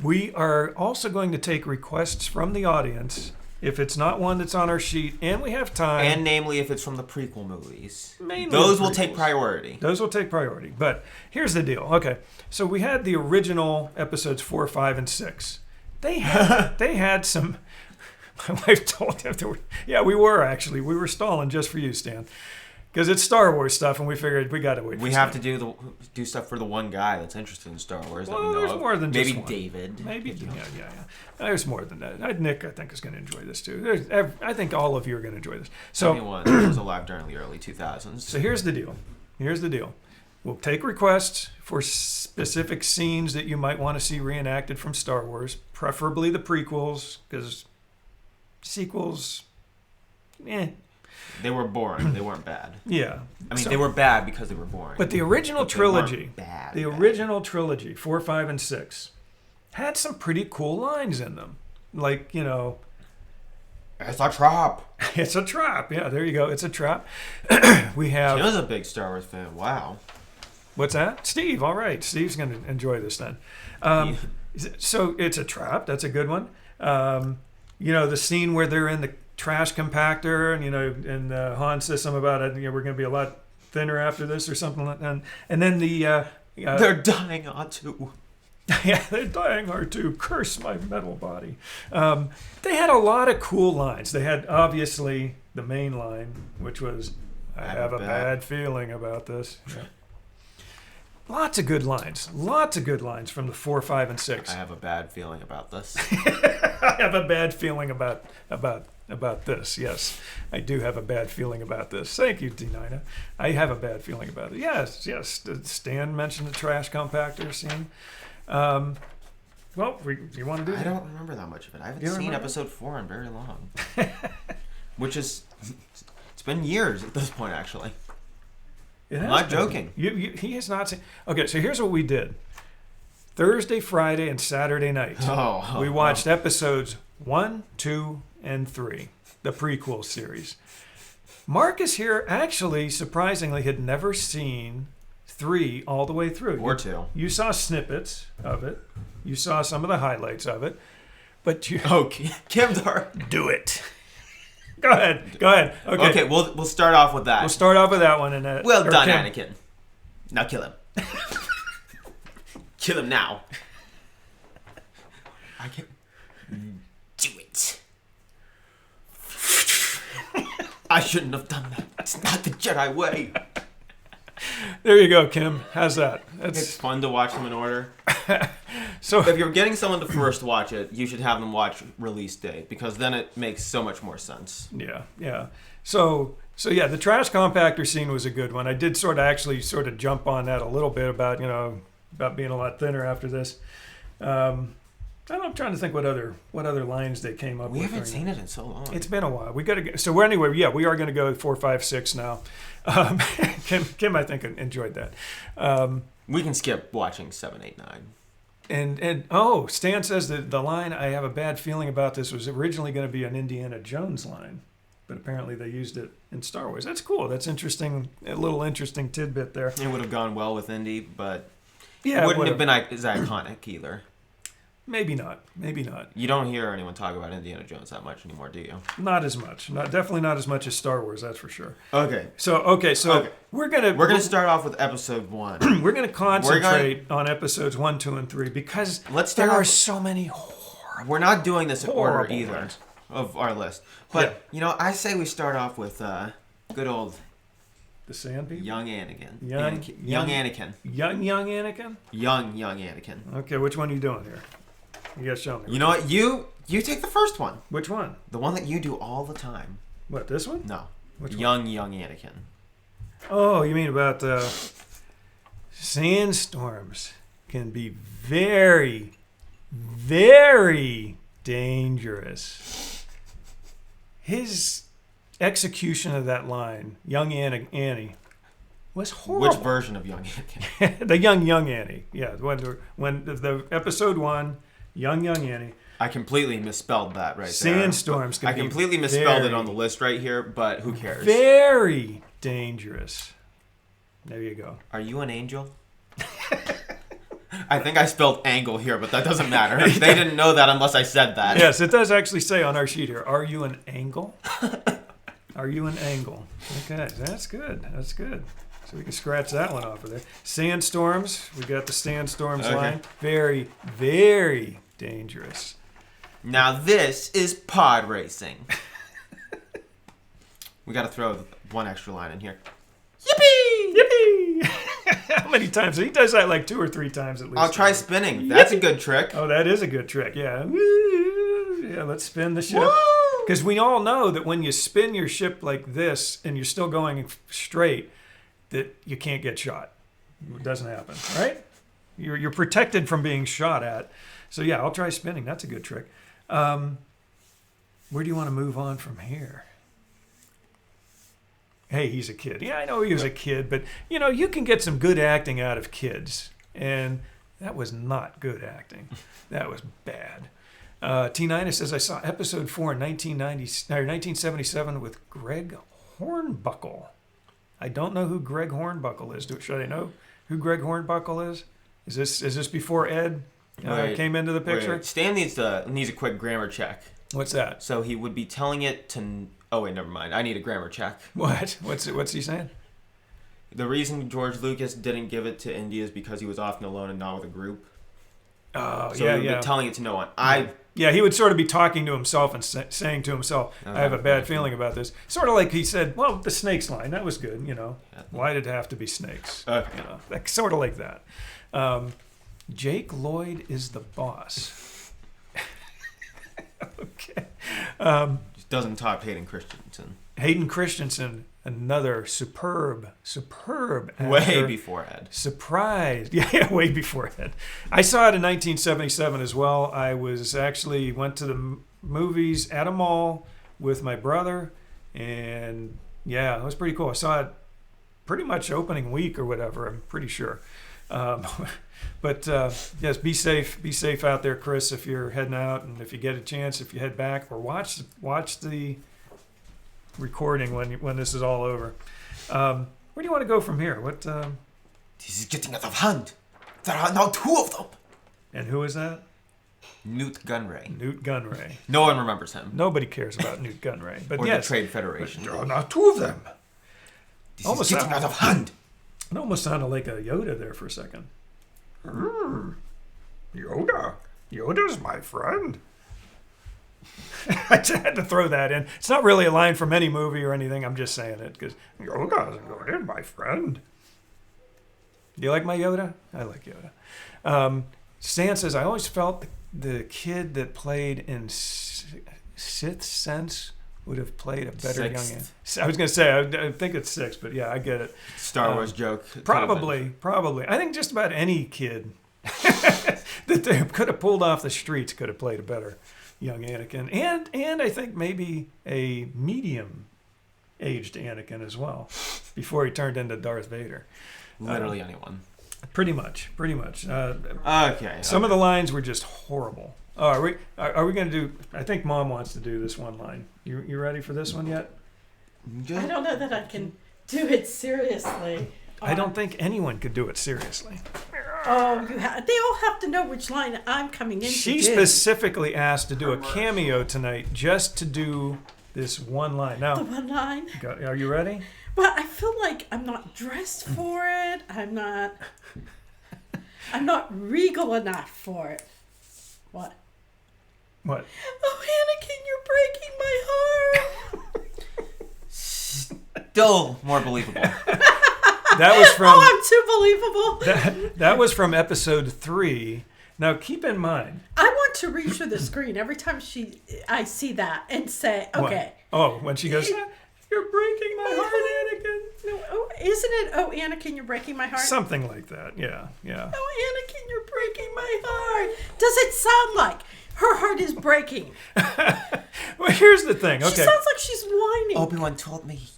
We are also going to take requests from the audience if it's not one that's on our sheet, and we have time. And namely, if it's from the prequel movies. Mainly those the will take prequels. priority. Those will take priority. But here's the deal. Okay, so we had the original episodes 4, 5, and 6. They had some... My wife told them we were stalling just for you, Stan. Because it's Star Wars stuff, and we figured we got to wait. We have to do stuff for the one guy that's interested in Star Wars. Well, that we know there's of. more than just maybe one. David. Maybe yeah. There's more than that. Nick, I think, is going to enjoy this too. I think all of you are going to enjoy this. So anyone who was alive during the early 2000s. So here's the deal. We'll take requests for specific scenes that you might want to see reenacted from Star Wars, preferably the prequels, because sequels, They were boring. They weren't bad. Yeah. I mean, they were bad because they were boring. But the original trilogy, original trilogy, 4, 5, and 6, had some pretty cool lines in them. Like, it's a trap. It's a trap. Yeah, there you go. It's a trap. We have... He was a big Star Wars fan. Wow. What's that? Steve. All right. Steve's going to enjoy this then. So it's a trap. That's a good one. The scene where they're in the trash compactor and Han says something about it. We're going to be a lot thinner after this or something like that. And then they're dying R2. Yeah, they're dying R2. Curse my metal body. They had a lot of cool lines. They had obviously the main line, which was, I have a bad feeling about this. Yeah. Lots of good lines. Lots of good lines from the 4, 5, and 6. I have a bad feeling about this. I have a bad feeling about this. Yes, I do have a bad feeling about this. Thank you, Dinina. I have a bad feeling about it. Yes. Stan mentioned the trash compactor scene. Well, you want to do that? I don't remember that much of it. I haven't seen episode 4 in very long. Which is, it's been years at this point, actually. I'm not joking. He has not seen. Okay, so here's what we did. Thursday, Friday, and Saturday night. We watched episodes 1, 2, and 3, the prequel series. Marcus here actually, surprisingly, had never seen 3 all the way through. Or 2. You saw snippets of it. You saw some of the highlights of it. But you... Okay, Kimdar. Do it. Go ahead. Okay, we'll start off with that. We'll start off with that one. Well done, Anakin. Now kill him. Kill him now. I can't... Do it. I shouldn't have done that. It's not the Jedi way. There you go, Kim. How's that? It's fun to watch them in order. So if you're getting someone to first watch it, you should have them watch release date, because then it makes so much more sense. Yeah. So yeah, the trash compactor scene was a good one. I did sort of jump on that a little bit about being a lot thinner after this. I'm trying to think what other lines they came up with. We haven't seen it in so long. It's been a while. We got to go. So we are going to go 4, 5, 6 now. Kim, I think enjoyed that. We can skip watching 7, 8, 9. And Stan says that the line "I have a bad feeling about this" was originally going to be an Indiana Jones line, but apparently they used it in Star Wars. That's cool. That's interesting. A little interesting tidbit there. It would have gone well with Indy, but yeah, it wouldn't have been as iconic either. Maybe not. You don't hear anyone talk about Indiana Jones that much anymore, do you? Not as much. Definitely not as much as Star Wars. That's for sure. Okay. So we're gonna start off with episode 1. We're gonna concentrate on episodes 1, 2, and 3 because there are so many horrible. We're not doing this in order either ones of our list, but I say we start off with good old. The Sand People? Young Anakin. Young Anakin. Young Anakin? Young Anakin. Okay, which one are you doing here? You gotta show me. You know what? You take the first one. Which one? The one that you do all the time. What, this one? No. Which young Anakin. Oh, you mean about sandstorms can be very, very dangerous. His execution of that line, young Annie, was horrible. Which version of young Anakin? The young Annie. Yeah, when the episode 1, young Annie. I completely misspelled that right Sandstorms there. I completely misspelled it on the list right here, but who cares? Very dangerous. There you go. Are you an angel? I think I spelled angle here, but that doesn't matter. They didn't know that unless I said that. Yes, it does actually say on our sheet here, are you an angle? Are you an angle? Okay, that's good. So we can scratch that one off of there. Sandstorms. We got the sandstorms line. Very, very dangerous. Now this is pod racing. We got to throw one extra line in here. Yippee! Yippee! How many times? He does that like 2 or 3 times at least. I'll try spinning. That's a good trick. Oh, that is a good trick. Yeah. Yeah, let's spin the ship. Because we all know that when you spin your ship like this and you're still going straight, that you can't get shot. It doesn't happen, right? You're protected from being shot at. So yeah, I'll try spinning. That's a good trick. Where do you want to move on from here? Hey, he's a kid. Yeah, I know he was a kid, but you can get some good acting out of kids, and that was not good acting. That was bad. T9 says, I saw episode 4 in 1977 with Greg Hornbuckle. I don't know who Greg Hornbuckle is. Should I know who Greg Hornbuckle is? Is this before Ed came into the picture? Wait. Stan needs a quick grammar check. What's that? So he would be telling it to. Oh wait, never mind. I need a grammar check. What? What's he saying? The reason George Lucas didn't give it to Indy is because he was often alone and not with a group. Oh, so he would be telling it to no one. Yeah, he would sort of be talking to himself and saying to himself, I have a bad feeling about this. Sort of like he said, well, the snakes line, that was good, Why did it have to be snakes? Sort of like that. Jake Lloyd is the boss. Okay. Doesn't top Hayden Christensen. Hayden Christensen, another superb actor. Way before Ed. Surprised. Yeah, way before Ed. I saw it in 1977 as well. I went to the movies at a mall with my brother, and yeah, it was pretty cool. I saw it pretty much opening week or whatever, I'm pretty sure. But yes, be safe out there, Chris, if you're heading out, and if you get a chance, if you head back, or watch the recording when this is all over. Where do you want to go from here? This is getting out of hand. There are now 2 of them. And who is that? Newt Gunray. Newt Gunray. No one remembers him. Nobody cares about Newt Gunray. But or yes, the Trade Federation. There are now 2 of them. This is getting out of hand. It almost sounded like a Yoda there for a second. Yoda. Yoda's my friend. I just had to throw that in. It's not really a line from any movie or anything. I'm just saying it because Yoda's my friend. Do you like my Yoda? I like Yoda. Stan says, I always felt the kid that played in Sixth Sense would have played a better young man. I was going to say, I think it's 6, but yeah, I get it. Star Wars joke. Probably. I think just about any kid that they could have pulled off the streets could have played a better young Anakin. And I think maybe a medium-aged Anakin as well, before he turned into Darth Vader. Literally anyone. Pretty much. Okay. Some of the lines were just horrible. Oh, are we going to do? I think Mom wants to do this one line. You ready for this one yet? I don't know that I can do it seriously. I don't think anyone could do it seriously. Oh, they all have to know which line I'm coming in. She specifically asked to do a cameo tonight just to do this one line. Now, the one line. Are you ready? Well, I feel like I'm not dressed for it. I'm not regal enough for it. What? Oh, Anakin, you're breaking my heart. Still more believable. That was from. Oh, I'm too believable. That was from episode 3. Now, keep in mind. I want to reach for the screen every time I see that and say, okay. What? Oh, when she goes, you're breaking my heart, Anakin. No, isn't it, oh, Anakin, you're breaking my heart? Something like that, yeah. Oh, Anakin, you're breaking my heart. Does it sound like her heart is breaking? Well, here's the thing, okay. She sounds like she's whining. Obi-Wan told me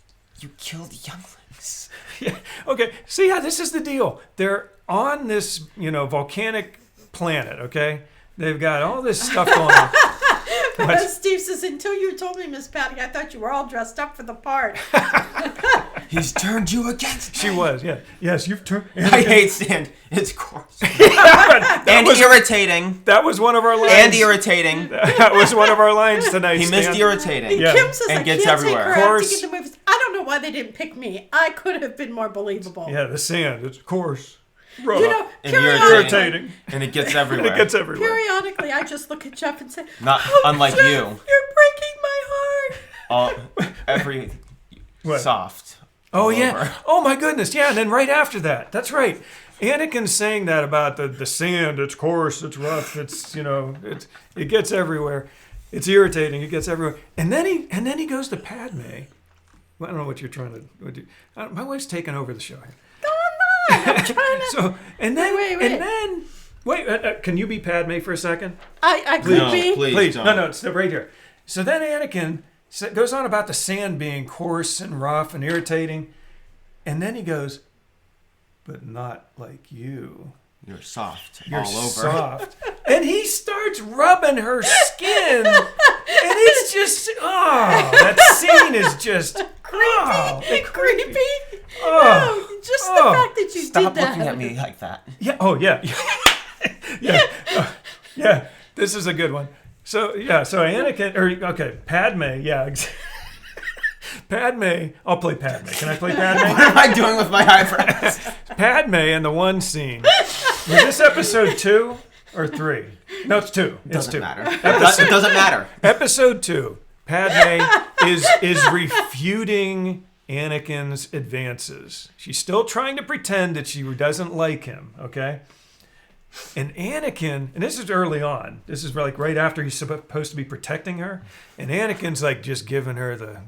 you killed younglings. Yeah, okay. See, yeah, this is the deal. They're on this, volcanic planet, okay? They've got all this stuff going on. But Steve says, until you told me, Miss Patty, I thought you were all dressed up for the part. He's turned you against me. She was, yeah. Yes, you've turned. I hate sand. It's coarse. And irritating. That was one of our lines. And irritating. That was one of our lines tonight. He missed irritating. And Kim says, and I gets can't everywhere. take her out to get the movies. I don't know why they didn't pick me. I could have been more believable. Yeah, the sand. It's coarse. Rough. And irritating. And it gets everywhere. Periodically, I just look at Jeff and say, not unlike Jeff, you. You're breaking my heart. Every what? Soft. Oh, yeah. Over. Oh, my goodness. Yeah, and then right after that. That's right. Anakin's saying that about the sand. It's coarse. It's rough. It's, it gets everywhere. It's irritating. It gets everywhere. And then he goes to Padme. Well, I don't know what you're trying to do. My wife's taking over the show here. I'm trying to. So, and then, wait. And then, wait, can you be Padme for a second? I could be. Please. No, it's right here. So then Anakin goes on about the sand being coarse and rough and irritating. And then he goes, but not like you. You're soft. You're all over. Soft. And he starts rubbing her skin. And it's just, that scene is just creepy. Oh, Just the fact that you Stop did that. looking at me like that. Yeah. Oh, yeah. Yeah. Yeah. This is a good one. So, yeah. So Anakin, Padme. Yeah. Padme. I'll play Padme. Can I play Padme? What am I doing with my eyebrows? Padme in the one scene. Was this episode 2 or 3? No, it's 2. It's Doesn't 2. matter. It doesn't matter. Episode 2. Padme is refuting Anakin's advances. She's still trying to pretend that she doesn't like him, okay? And Anakin, and this is early on. This is like right after he's supposed to be protecting her, and Anakin's like just giving her the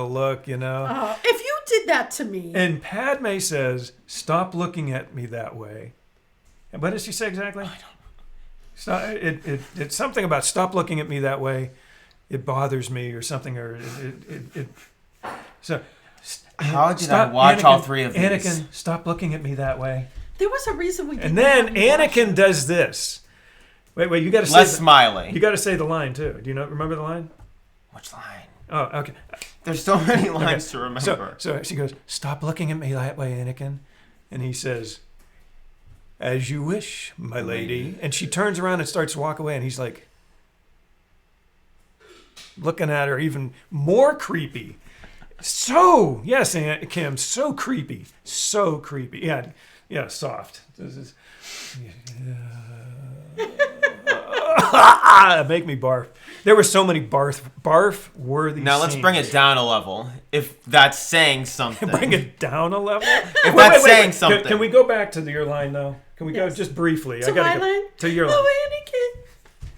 look, you know. If you did that to me. And Padme says, "Stop looking at me that way." And what does she say exactly? I don't know. It's something about "stop looking at me that way. It bothers me," or something, or it. So. How did I watch Anakin, all 3 of these? Anakin, stop looking at me that way. There was a reason we did And then Anakin does this. Wait, you got to say Less smiley. You got to say the line too. Do you remember the line? Which line? Oh, okay. There's so many lines to remember. So she goes, "Stop looking at me that way, Anakin." And he says, "As you wish, my lady." And she turns around and starts to walk away, and he's like looking at her even more creepy. So, yes, Aunt Kim, so creepy. So creepy. Yeah, soft. This is, make me barf. There were so many barf-worthy Now let's scenes. bring it down a level, if that's saying something. Bring it down a level? If that's saying something. Can we go back to your line, though? Can we go just briefly? To my line? To your line. Oh, Anakin.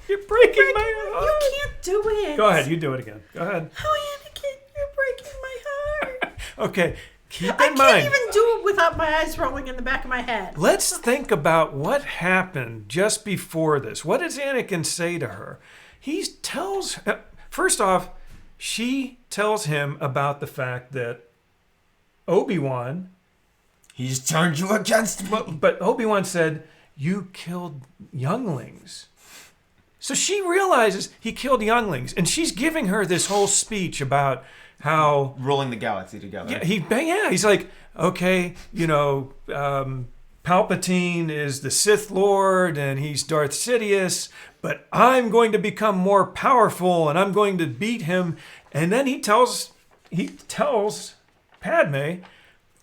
You're breaking my heart. You can't do it. Go ahead. You do it again. Go ahead. Oh, Anakin, you're breaking my heart. Okay. Keep I in can't mind. even do it without my eyes rolling in the back of my head. Let's think about what happened just before this. What does Anakin say to her? First off, she tells him about the fact that Obi-Wan... He's turned you against me. But Obi-Wan said, "You killed younglings." So she realizes he killed younglings. And she's giving her this whole speech about how... Ruling the galaxy together. Yeah, he's like, okay, Palpatine is the Sith Lord and he's Darth Sidious, but I'm going to become more powerful and I'm going to beat him. And then he tells Padme,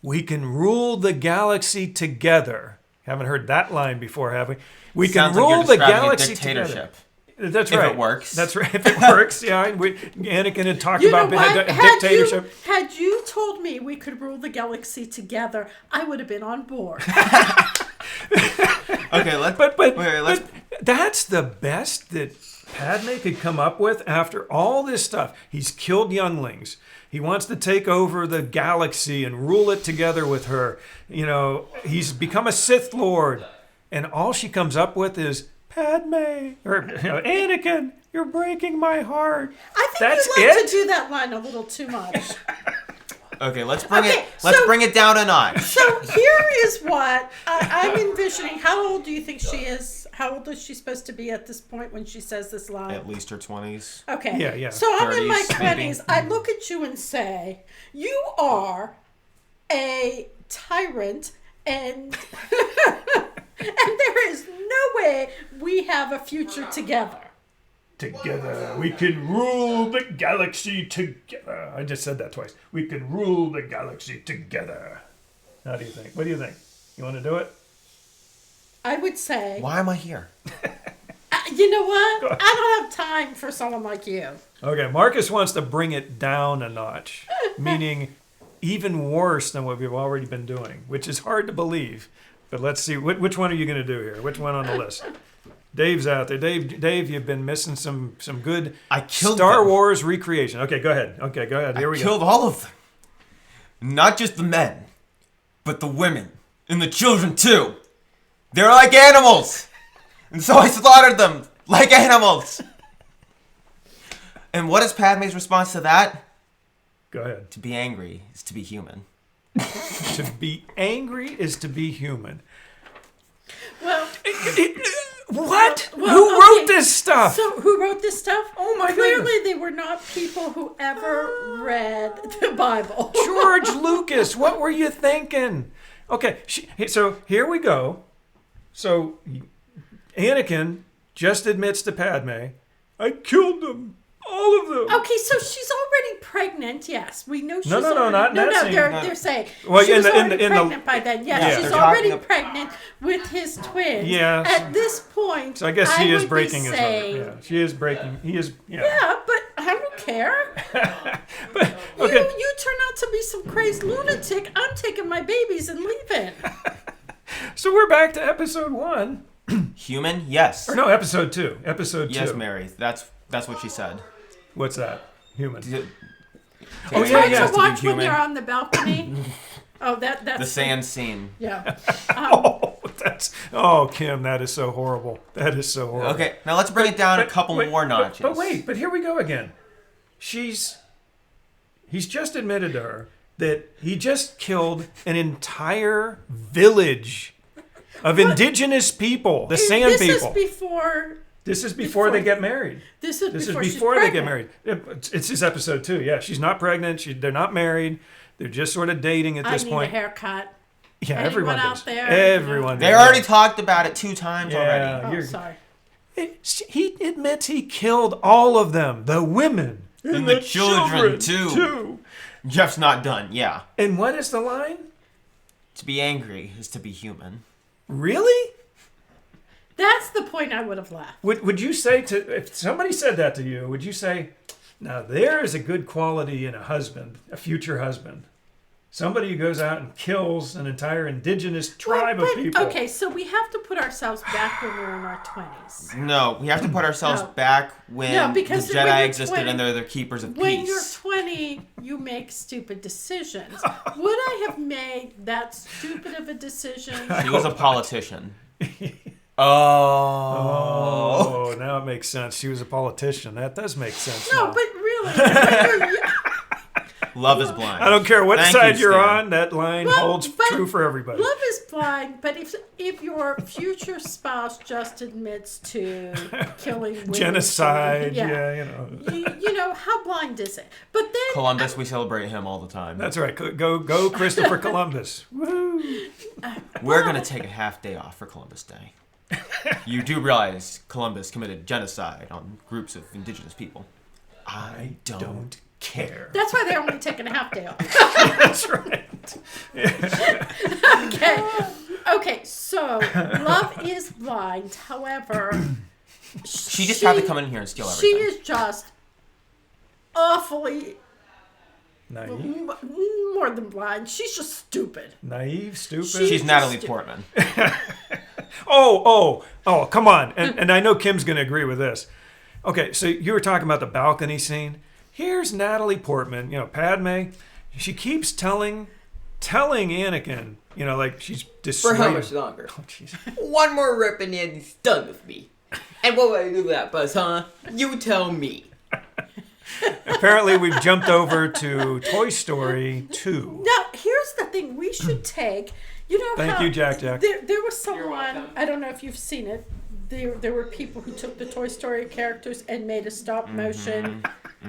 "We can rule the galaxy together." Haven't heard that line before, have we? We Sounds can like rule you're the describing galaxy a dictatorship. together. That's If right. it works. That's right. If it works, yeah. Anakin had talked about a dictatorship. Had you told me we could rule the galaxy together, I would have been on board. Okay, let's... But that's the best that Padme could come up with after all this stuff. He's killed younglings. He wants to take over the galaxy and rule it together with her. He's become a Sith Lord. And all she comes up with is, "Padme," or "Anakin, you're breaking my heart." I think That's you like it? to do that line a little too much. Okay, let's bring it down a notch. So here is what I'm envisioning. How old do you think she is? How old is she supposed to be at this point when she says this line? At least her 20s. Okay. Yeah. So I'm in my 30s, 20s. I look at you and say, you are a tyrant and and there is no way we have a future together. Together, we can rule the galaxy together. I just said that twice. We can rule the galaxy together. How do you think? What do you think? You want to do it? I would say... Why am I here? You know what? I don't have time for someone like you. Okay, Marcus wants to bring it down a notch, meaning even worse than what we've already been doing, which is hard to believe. But let's see. Which one are you going to do here? Which one on the list? Dave's out there. Dave, you've been missing some good Star Wars recreation. Okay, go ahead. Here we go. I killed all of them. Not just the men, but the women and the children too. They're like animals. And so I slaughtered them like animals. And what is Padme's response to that? Go ahead. To be angry is to be human. To be angry is to be human. Well... What? Well, Who wrote this this stuff? So who wrote this stuff? Oh my Clearly goodness. they were not people who ever read the Bible. George Lucas, what were you thinking? Okay, so here we go. So Anakin just admits to Padme, I killed them. All of them. Okay, so she's already pregnant. Yes, we know she's No, already, not in that scene. They're saying Well, she in was the- in already the- in the- pregnant by then. Yes, Yeah. she's They're already talking pregnant with his twins. Yes. At this point, So I guess he is would breaking be his saying, heart. Yeah, she is breaking. He is. Yeah. Yeah, but I don't care. But okay. You turn out to be some crazy lunatic. I'm taking my babies and leaving. So we're back to episode 1. Human? Yes. Or no, episode 2. Episode 2. Yes, Mary. That's what she said. What's that? Human. Oh, It's hard yeah. to watch when they're on the balcony. Oh, that's The sand scene. Yeah. Oh, Kim, that is so horrible. That is so horrible. Okay, now let's bring it down a couple more notches. But wait, here we go again. He's just admitted to her that he just killed an entire village of indigenous people, the sand people. This is before they get married. This is before they she's get married. It's his episode 2. Yeah, she's not pregnant. They're not married. They're just sort of dating at this I point. need a haircut. Yeah, Anyone everyone out does. there? Everyone. They does. already talked about it 2 times already. Oh, You're- sorry. He admits he killed all of them, the women And the children, too. Jeff's not done, yeah. And what is the line? To be angry is to be human. Really? That's the point I would have laughed. Would you say if somebody said that to you, would you say, now there is a good quality in a husband, a future husband? Somebody who goes out and kills an entire indigenous tribe of people. Okay, so we have to put ourselves back when we're in our 20s. No, we have to put ourselves back when the because when Jedi you're existed 20 and they're the keepers of When peace. you're 20, you make stupid decisions. Would I have made that stupid of a decision? He was a politician. Oh, now it makes sense. She was a politician. That does make sense. No, now. but really, when you're- Love is blind. I don't care what Thank side you, you're Stan. on. That line Well, holds but true for everybody. love is blind, but if your future spouse just admits to killing women, Genocide. Yeah, you know. you know, how blind is it? But then Columbus, we celebrate him all the time. That's right. Go, Christopher Columbus. Woo. We're going to take a half day off for Columbus Day. You do realize Columbus committed genocide on groups of indigenous people. I don't care. that's why they're only taking a half day off. That's right. Okay, so love is blind. However, She just had to come in here and steal she everything. is just awfully Naive, more than blind. She's just stupid. stupid. She's Natalie Portman. Oh, come on. And I know Kim's going to agree with this. Okay, so you were talking about the balcony scene. Here's Natalie Portman, Padme. She keeps telling Anakin, like she's For dissuading. how much longer? Oh, jeez. One more rip and he's done with me. And what would I do with that, Buzz, huh? You tell me. Apparently, we've jumped over to Toy Story 2. Now, here's the thing we should take. Thank you, Jack. There was someone, I don't know if you've seen it, there were people who took the Toy Story characters and made a stop motion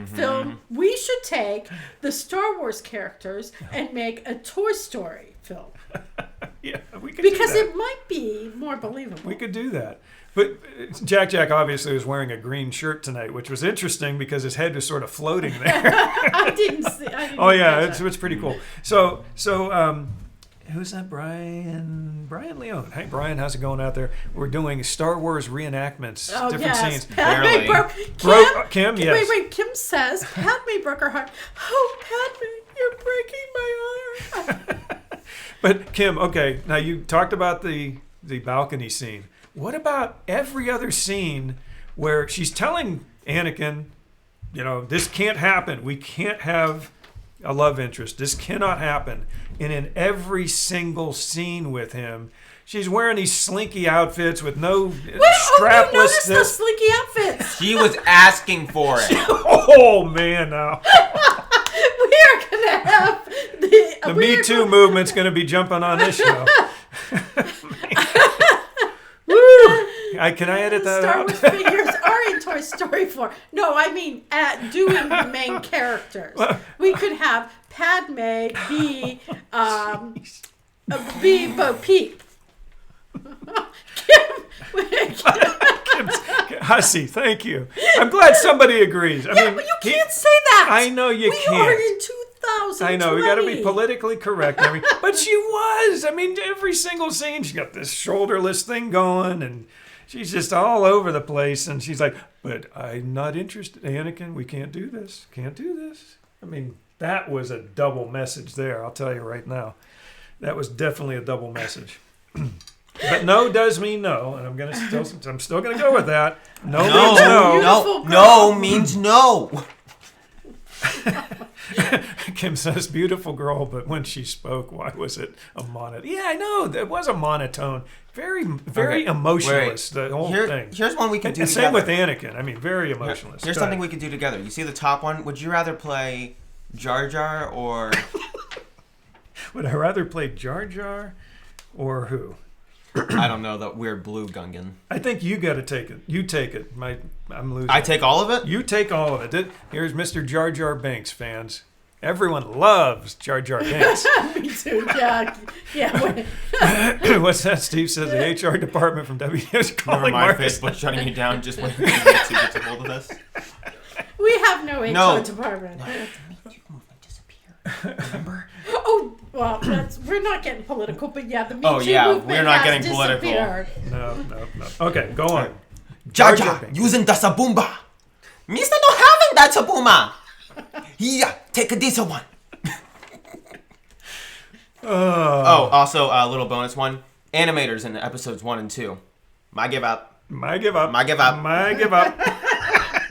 film. We should take the Star Wars characters and make a Toy Story film. Yeah, we could Because do that. it might be more believable. We could do that. But Jack obviously was wearing a green shirt tonight, which was interesting because his head was sort of floating there. I didn't see. Oh yeah, it's pretty cool. So who's that? Brian Leone. Hey Brian, how's it going out there? We're doing Star Wars reenactments, different scenes. Barely. Kim, yes. Wait. Kim says Padme broke her heart. Oh, Padme, you're breaking my heart. But Kim, okay, now you talked about the balcony scene. What about every other scene where she's telling Anakin, this can't happen. We can't have a love interest. This cannot happen. And in every single scene with him, she's wearing these slinky outfits with no strapless. You noticed those slinky outfits. She was asking for it. Oh man, now We are gonna have the Me Too movement's going to be jumping on this show. Woo! Can I edit that Star out? Wars figures are in Toy Story 4. No, I mean at doing the main characters. We could have Padme be Bo Peep. Hussy, thank you. I'm glad somebody agrees. I mean, but you can't say that. I know you we can't. We are in 2020. I know, we got to be politically correct. But she was. I mean, every single scene, she got this shoulderless thing going, and she's just all over the place. And she's like, but I'm not interested. Anakin, we can't do this. Can't do this. I mean, that was a double message there, I'll tell you right now. That was definitely a double message. But no does mean no, and I'm still gonna go with that. No means no. No means no. Kim says beautiful girl, but when she spoke, why was it a monotone? Yeah, I know, it was a monotone. Very emotionless, the whole thing. Here's one we can do and together. Same with Anakin. I mean, very emotionless. Here's something we could do together. You see the top one? Would you rather play Jar Jar or... Would I rather play Jar Jar or who? I don't know, that weird blue Gungan. I think you got to take it. You take it. I'm losing. I take all of it? You take all of it. Here's Mr. Jar Jar Binks, fans. Everyone loves Jar Jar Binks. Me too. Yeah. What's that? Steve says the HR department from WDW is calling Marcus. Facebook shutting you down just waiting to get a hold of us. We have no HR department. Remember? Oh, well, we're not getting political, but yeah, the Me Too movement we're not has getting political. disappeared. No. Okay, go on. Jar Jar using the Sabumba. Mr. not having that Sabuma. Yeah, take this one. Also, a little bonus one. Animators in episodes 1 and 2. My give up.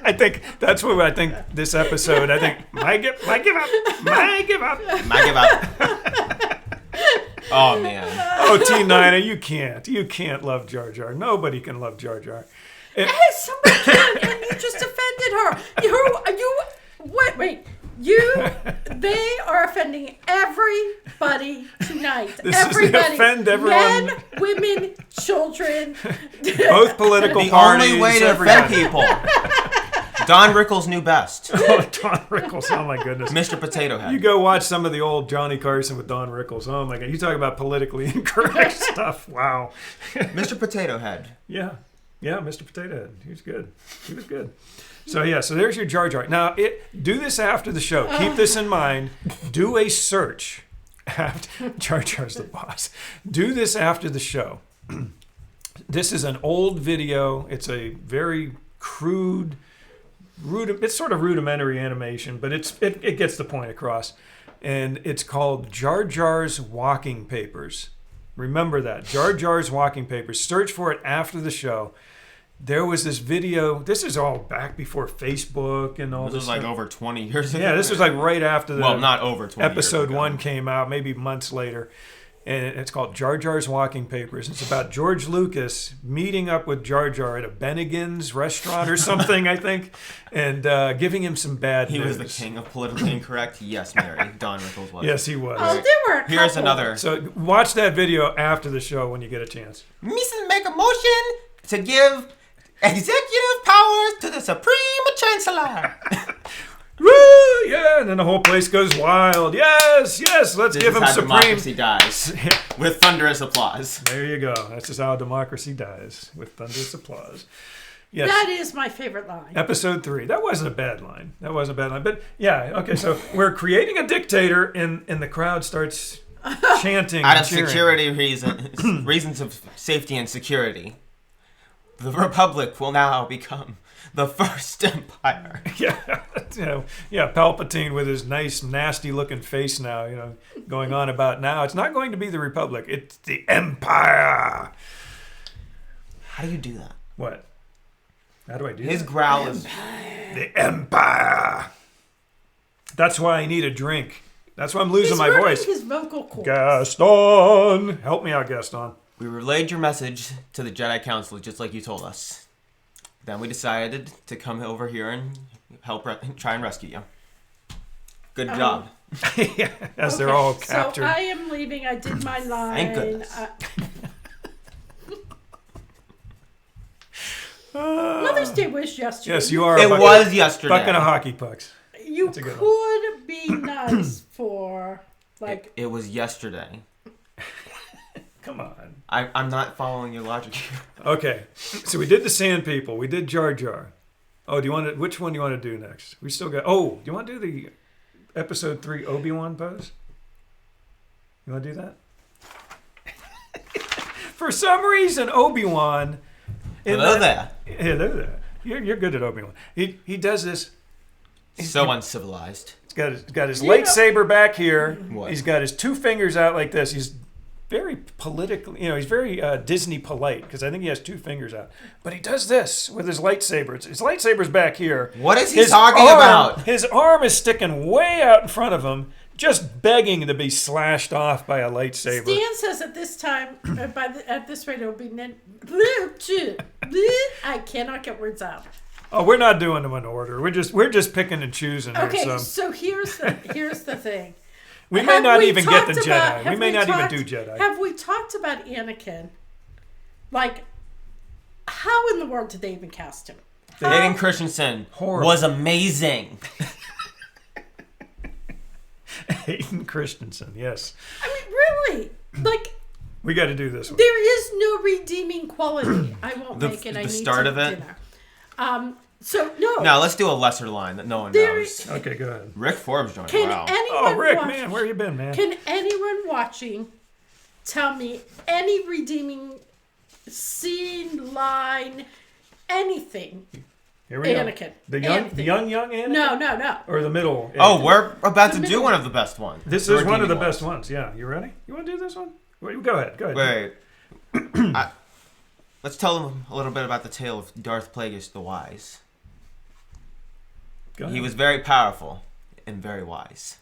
I think that's what I think this episode. I think my give up. Oh man. Oh, T9, you can't love Jar Jar. Nobody can love Jar Jar. Hey, somebody can, and you just offended her. They are offending everybody tonight. Everybody. Offend everyone. Men, women, children. Both political The parties. only way to offend people. Don Rickles knew best. Oh, Don Rickles. Oh, my goodness. Mr. Potato Head. You go watch some of the old Johnny Carson with Don Rickles. Oh, my God. You talk about politically incorrect stuff. Wow. Mr. Potato Head. Yeah, Mr. Potato Head. He was good. So there's your Jar Jar. Now, do this after the show. Keep this in mind. Do a search. Jar Jar's the boss. Do this after the show. This is an old video. It's a very crude, it's sort of rudimentary animation, but it gets the point across. And it's called Jar Jar's Walking Papers. Remember that. Jar Jar's Walking Papers. Search for it after the show. There was this video. This is all back before Facebook and all this. This was like over 20 years ago. Yeah, this was like right after the not over 20 episode years ago. 1 came out, maybe months later. And it's called Jar Jar's Walking Papers. It's about George Lucas meeting up with Jar Jar at a Bennigan's restaurant or something, I think, and giving him some bad news. He was the king of politically incorrect. Yes, Mary. Don Rickles was. Yes, he was. Oh, there were a couple. Here's another. So watch that video after the show when you get a chance. Mrs. make a motion to give executive powers to the Supreme Chancellor. Woo! Yeah, and then the whole place goes wild. Yes, let's give him supreme. Democracy dies with thunderous applause. There you go. That's just how democracy dies, with thunderous applause. Yes. That is my favorite line. Episode 3. That wasn't a bad line. But yeah, okay. So we're creating a dictator, and the crowd starts chanting Out and of cheering. security reasons of safety and security, the Republic will now become the first empire. Yeah, Palpatine with his nice, nasty-looking face now, going on about now. It's not going to be the Republic. It's the Empire. How do you do that? What? How do I do His that? growl is... The Empire. That's why I need a drink. That's why I'm losing my voice. His vocal cords. Gaston. Help me out, Gaston. We relayed your message to the Jedi Council just like you told us. Then we decided to come over here and help try and rescue you. Good job. As they're all captured. So I am leaving. I did my line. Thank goodness. Mother's Day was yesterday. Yes, you are. It was yesterday. Bucket of hockey pucks. You a good could be nice for like. It was yesterday. Come on. I'm not following your logic here. Okay, so we did the Sand People. We did Jar Jar. Oh, do you want to? Which one do you want to do next? We still got. Oh, do you want to do the episode 3 Obi-Wan pose? You want to do that? For some reason, Obi-Wan. Hello there. Hello there. You're good at Obi-Wan. He does this. So uncivilized. He's got his lightsaber back here. What? He's got his 2 fingers out like this. He's very politically, he's very Disney polite because I think he has 2 fingers out. But he does this with his lightsaber. His lightsaber's back here. What is he talking about? His arm is sticking way out in front of him, just begging to be slashed off by a lightsaber. Stan says at this time, at this rate, it'll be. I cannot get words out. Oh, we're not doing them in order. We're just picking and choosing. Okay, here, so here's the thing. We may not even get the talked Jedi. about- We may not talked- even do Jedi. Have we talked about Anakin? Like, how in the world did they even cast him? Hayden Christensen Horrible. was amazing. Hayden Christensen, yes. I mean, really? Like, We got to do this one. there is no redeeming quality. I won't The- make it. I the need start to of it? dinner. So no. Now let's do a lesser line that no one There knows. Okay, go ahead. Rick Forbes joined. Can Wow. anyone Oh, Rick, watch- man, where you been, man? Can anyone watching tell me any redeeming scene, line, anything? Here we Anakin. go. The Anakin. young Anakin? No. Or the middle? Oh, Anakin? we're about to The do middle. one of the best ones. This is one of the best ones. Yeah, you ready? You want to do this one? Wait, go ahead. Go ahead. Wait. Let's tell them a little bit about the tale of Darth Plagueis the Wise. Go ahead. He was very powerful and very wise.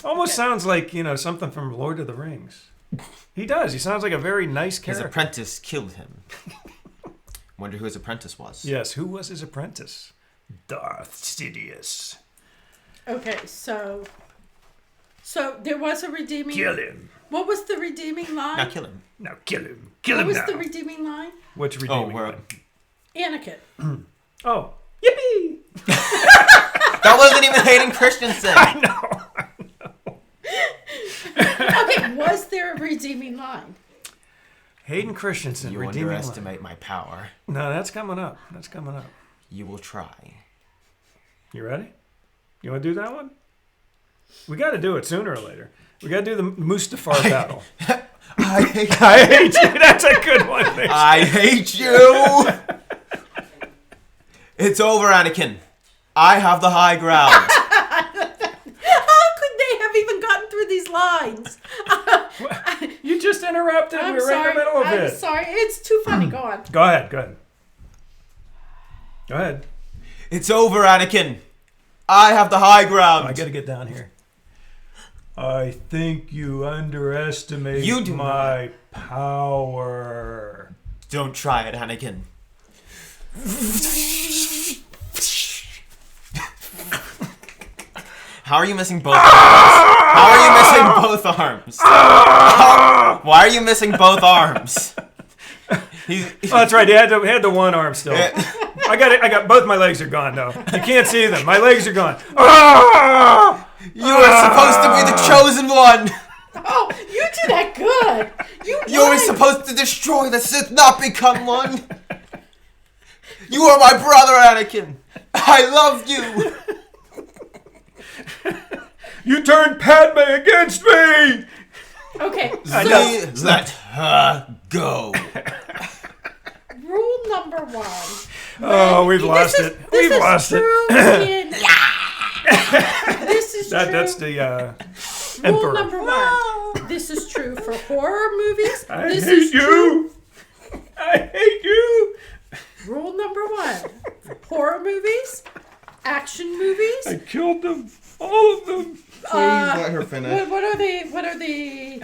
Almost sounds like, something from Lord of the Rings. He does. He sounds like a very nice His character. apprentice killed him. Wonder who his apprentice was. Yes, who was his apprentice? Darth Sidious. Okay, so there was a redeeming. Kill him. What was the redeeming line? Now kill him. Now kill him. Kill What him was now. the redeeming line? Which Oh, redeeming we're... line? Anakin. Oh, yippee! That wasn't even Hayden Christensen. I know. Okay, was there a redeeming line? Hayden Christensen, You redeeming line. underestimate my power. No, that's coming up. You will try. You ready? You want to do that one? We got to do it sooner or later. We got to do the Mustafar battle. I hate, I hate you. That's a good one. I hate you. It's over, Anakin. I have the high ground. How could they have even gotten through these lines? You just interrupted. I'm We were sorry. in the middle of I'm it. sorry. It's too funny. Go on. Go ahead. It's over, Anakin. I have the high ground. I got to get down here. I think you underestimate You do my power. Don't try it, Anakin. How are you missing both arms? How are you missing both arms? Why are you missing both arms? Oh, that's right. He had the one arm still. I got it. I got both my legs are gone though. You can't see them. My legs are gone. You were supposed to be the chosen one. Oh, you did that good. You were supposed to destroy the Sith, not become one. You are my brother, Anakin. I love you. You turned Padme against me. Okay. Let her go. Rule number 1. Oh, we've lost it. We've lost it. This is true. That's the Rule Emperor. number 1. This is true for horror movies. I This hate is true. you. I hate you. Rule number 1. Horror movies, action movies. I killed them. All of them. Please let her finish. What are the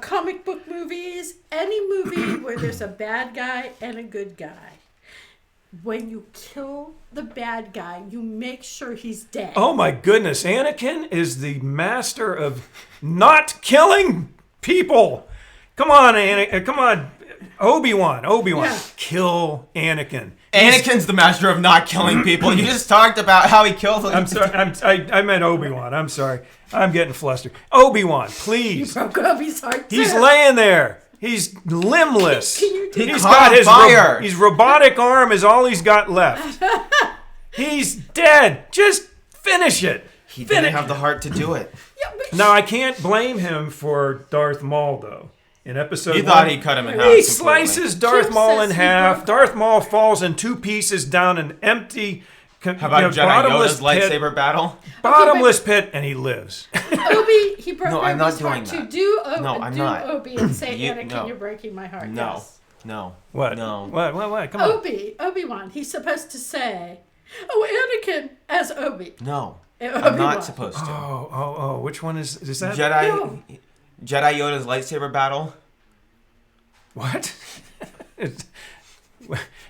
comic book movies? Any movie where there's a bad guy and a good guy. When you kill the bad guy, you make sure he's dead. Oh my goodness. Anakin is the master of not killing people. Come on, Anakin. Come on. Obi-Wan, Yeah. kill Anakin. Anakin's the master of not killing people. You just talked about how he killed them. I'm sorry. I meant Obi-Wan. I'm sorry. I'm getting flustered. Obi-Wan, You please. broke Obi's heart. He's too. laying there. He's limbless. Can you do He's caught got on his fire. his robotic arm is all he's got left. He's dead. Just finish it. He didn't have the heart to do it. Yeah, but Now I can't blame him for Darth Maul though. In episode He 1, thought he cut him in half. he completely. slices Darth Kim Maul says in he half. broke- Darth Maul falls in 2 pieces down an empty, How about Jedi bottomless Yoda's pit. lightsaber battle? Bottomless pit, and he lives. Obi, he broke No, I'm not Obi's doing heart that. to do, No, I'm do not. Obi and say, You- Anakin, no. you're breaking my heart. No. Yes. No. What? No. What? Come on. Obi-Wan, he's supposed to say, oh, Anakin, as Obi. No. I'm Obi-Wan. not supposed to. Oh! Which one is that? Jedi Yoda's lightsaber battle. What?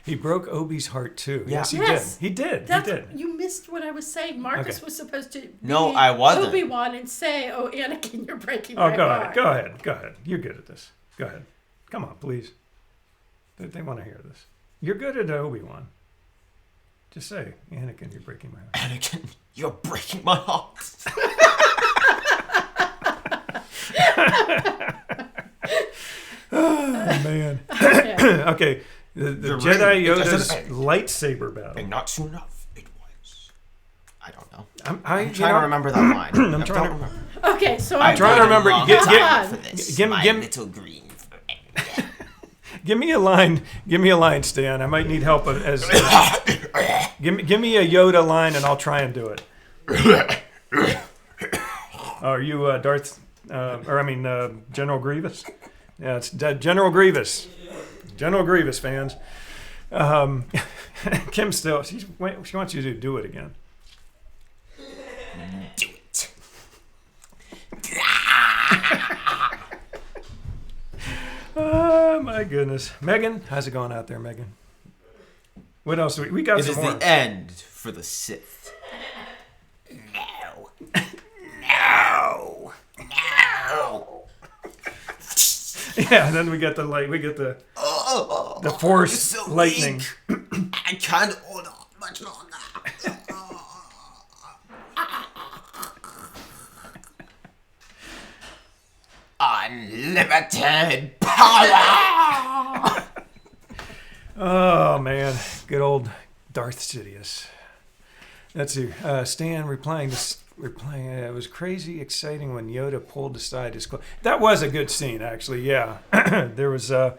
He broke Obi's heart too. Yeah. Yes, he Yes. did. He did. That's, he did. You missed what I was saying. Marcus Okay. was supposed to No, be I wasn't. Obi-Wan and say, oh, Anakin, you're breaking Oh, my go heart. ahead. Go ahead. You're good at this. Go ahead. Come on, please. They want to hear this. You're good at Obi-Wan. Just say, Anakin, you're breaking my heart. Anakin, you're breaking my heart. Oh man. Okay. Okay. The The Jedi ring, it Yoda's doesn't- lightsaber battle. And not soon enough, it was. I don't know. I'm I'm trying to remember that line. I'm I trying don't to- remember. Okay, so I'm trying to remember. Long Get, time get- for this, give- my give- little green. give me a line. Give me a line, Stan. I might need help as give me a Yoda line, and I'll try and do it. Are you Darth? General Grievous? Yeah, it's General Grievous. General Grievous fans. Kim still she wants you to do it again. Do it. Oh my goodness, Megan, how's it going out there, Megan? What else? We got It some is more. the end for the Sith. No. No. No. Yeah, and then we get the light. We get the Force so lightning. weak. I can't hold on much longer. Unlimited power. Oh man, good old Darth Sidious. Let's see. Stan replying. It was crazy exciting when Yoda pulled aside his cloak. That was a good scene, actually. Yeah, there was. Are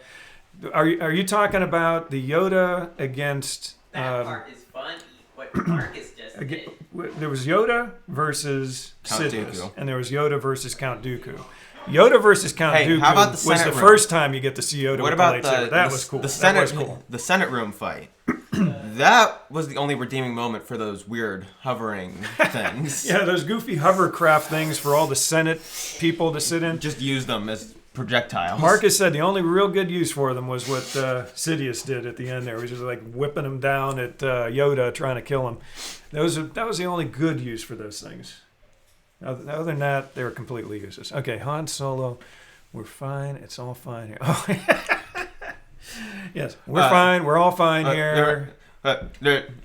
you talking about the Yoda against? That part is funny. What Marcus just did. There was Yoda versus Count Sidious, Dooku. and there was Yoda versus Count Dooku. Yoda versus Count Hey, Dooku how about the was Senate the room? first time you get to see Yoda What with about the lightsaber. the That was cool. The That Senate, was cool. the Senate room fight. That was the only redeeming moment for those weird hovering things. Yeah, those goofy hovercraft things for all the Senate people to sit in. Just use them as projectiles. Marcus said the only real good use for them was what Sidious did at the end there. He was just like whipping him down at Yoda, trying to kill him. That was the only good use for those things. Other than that, they were completely useless. Okay, Han Solo, we're fine. It's all fine here. Oh, yes, we're fine. We're all fine here. No,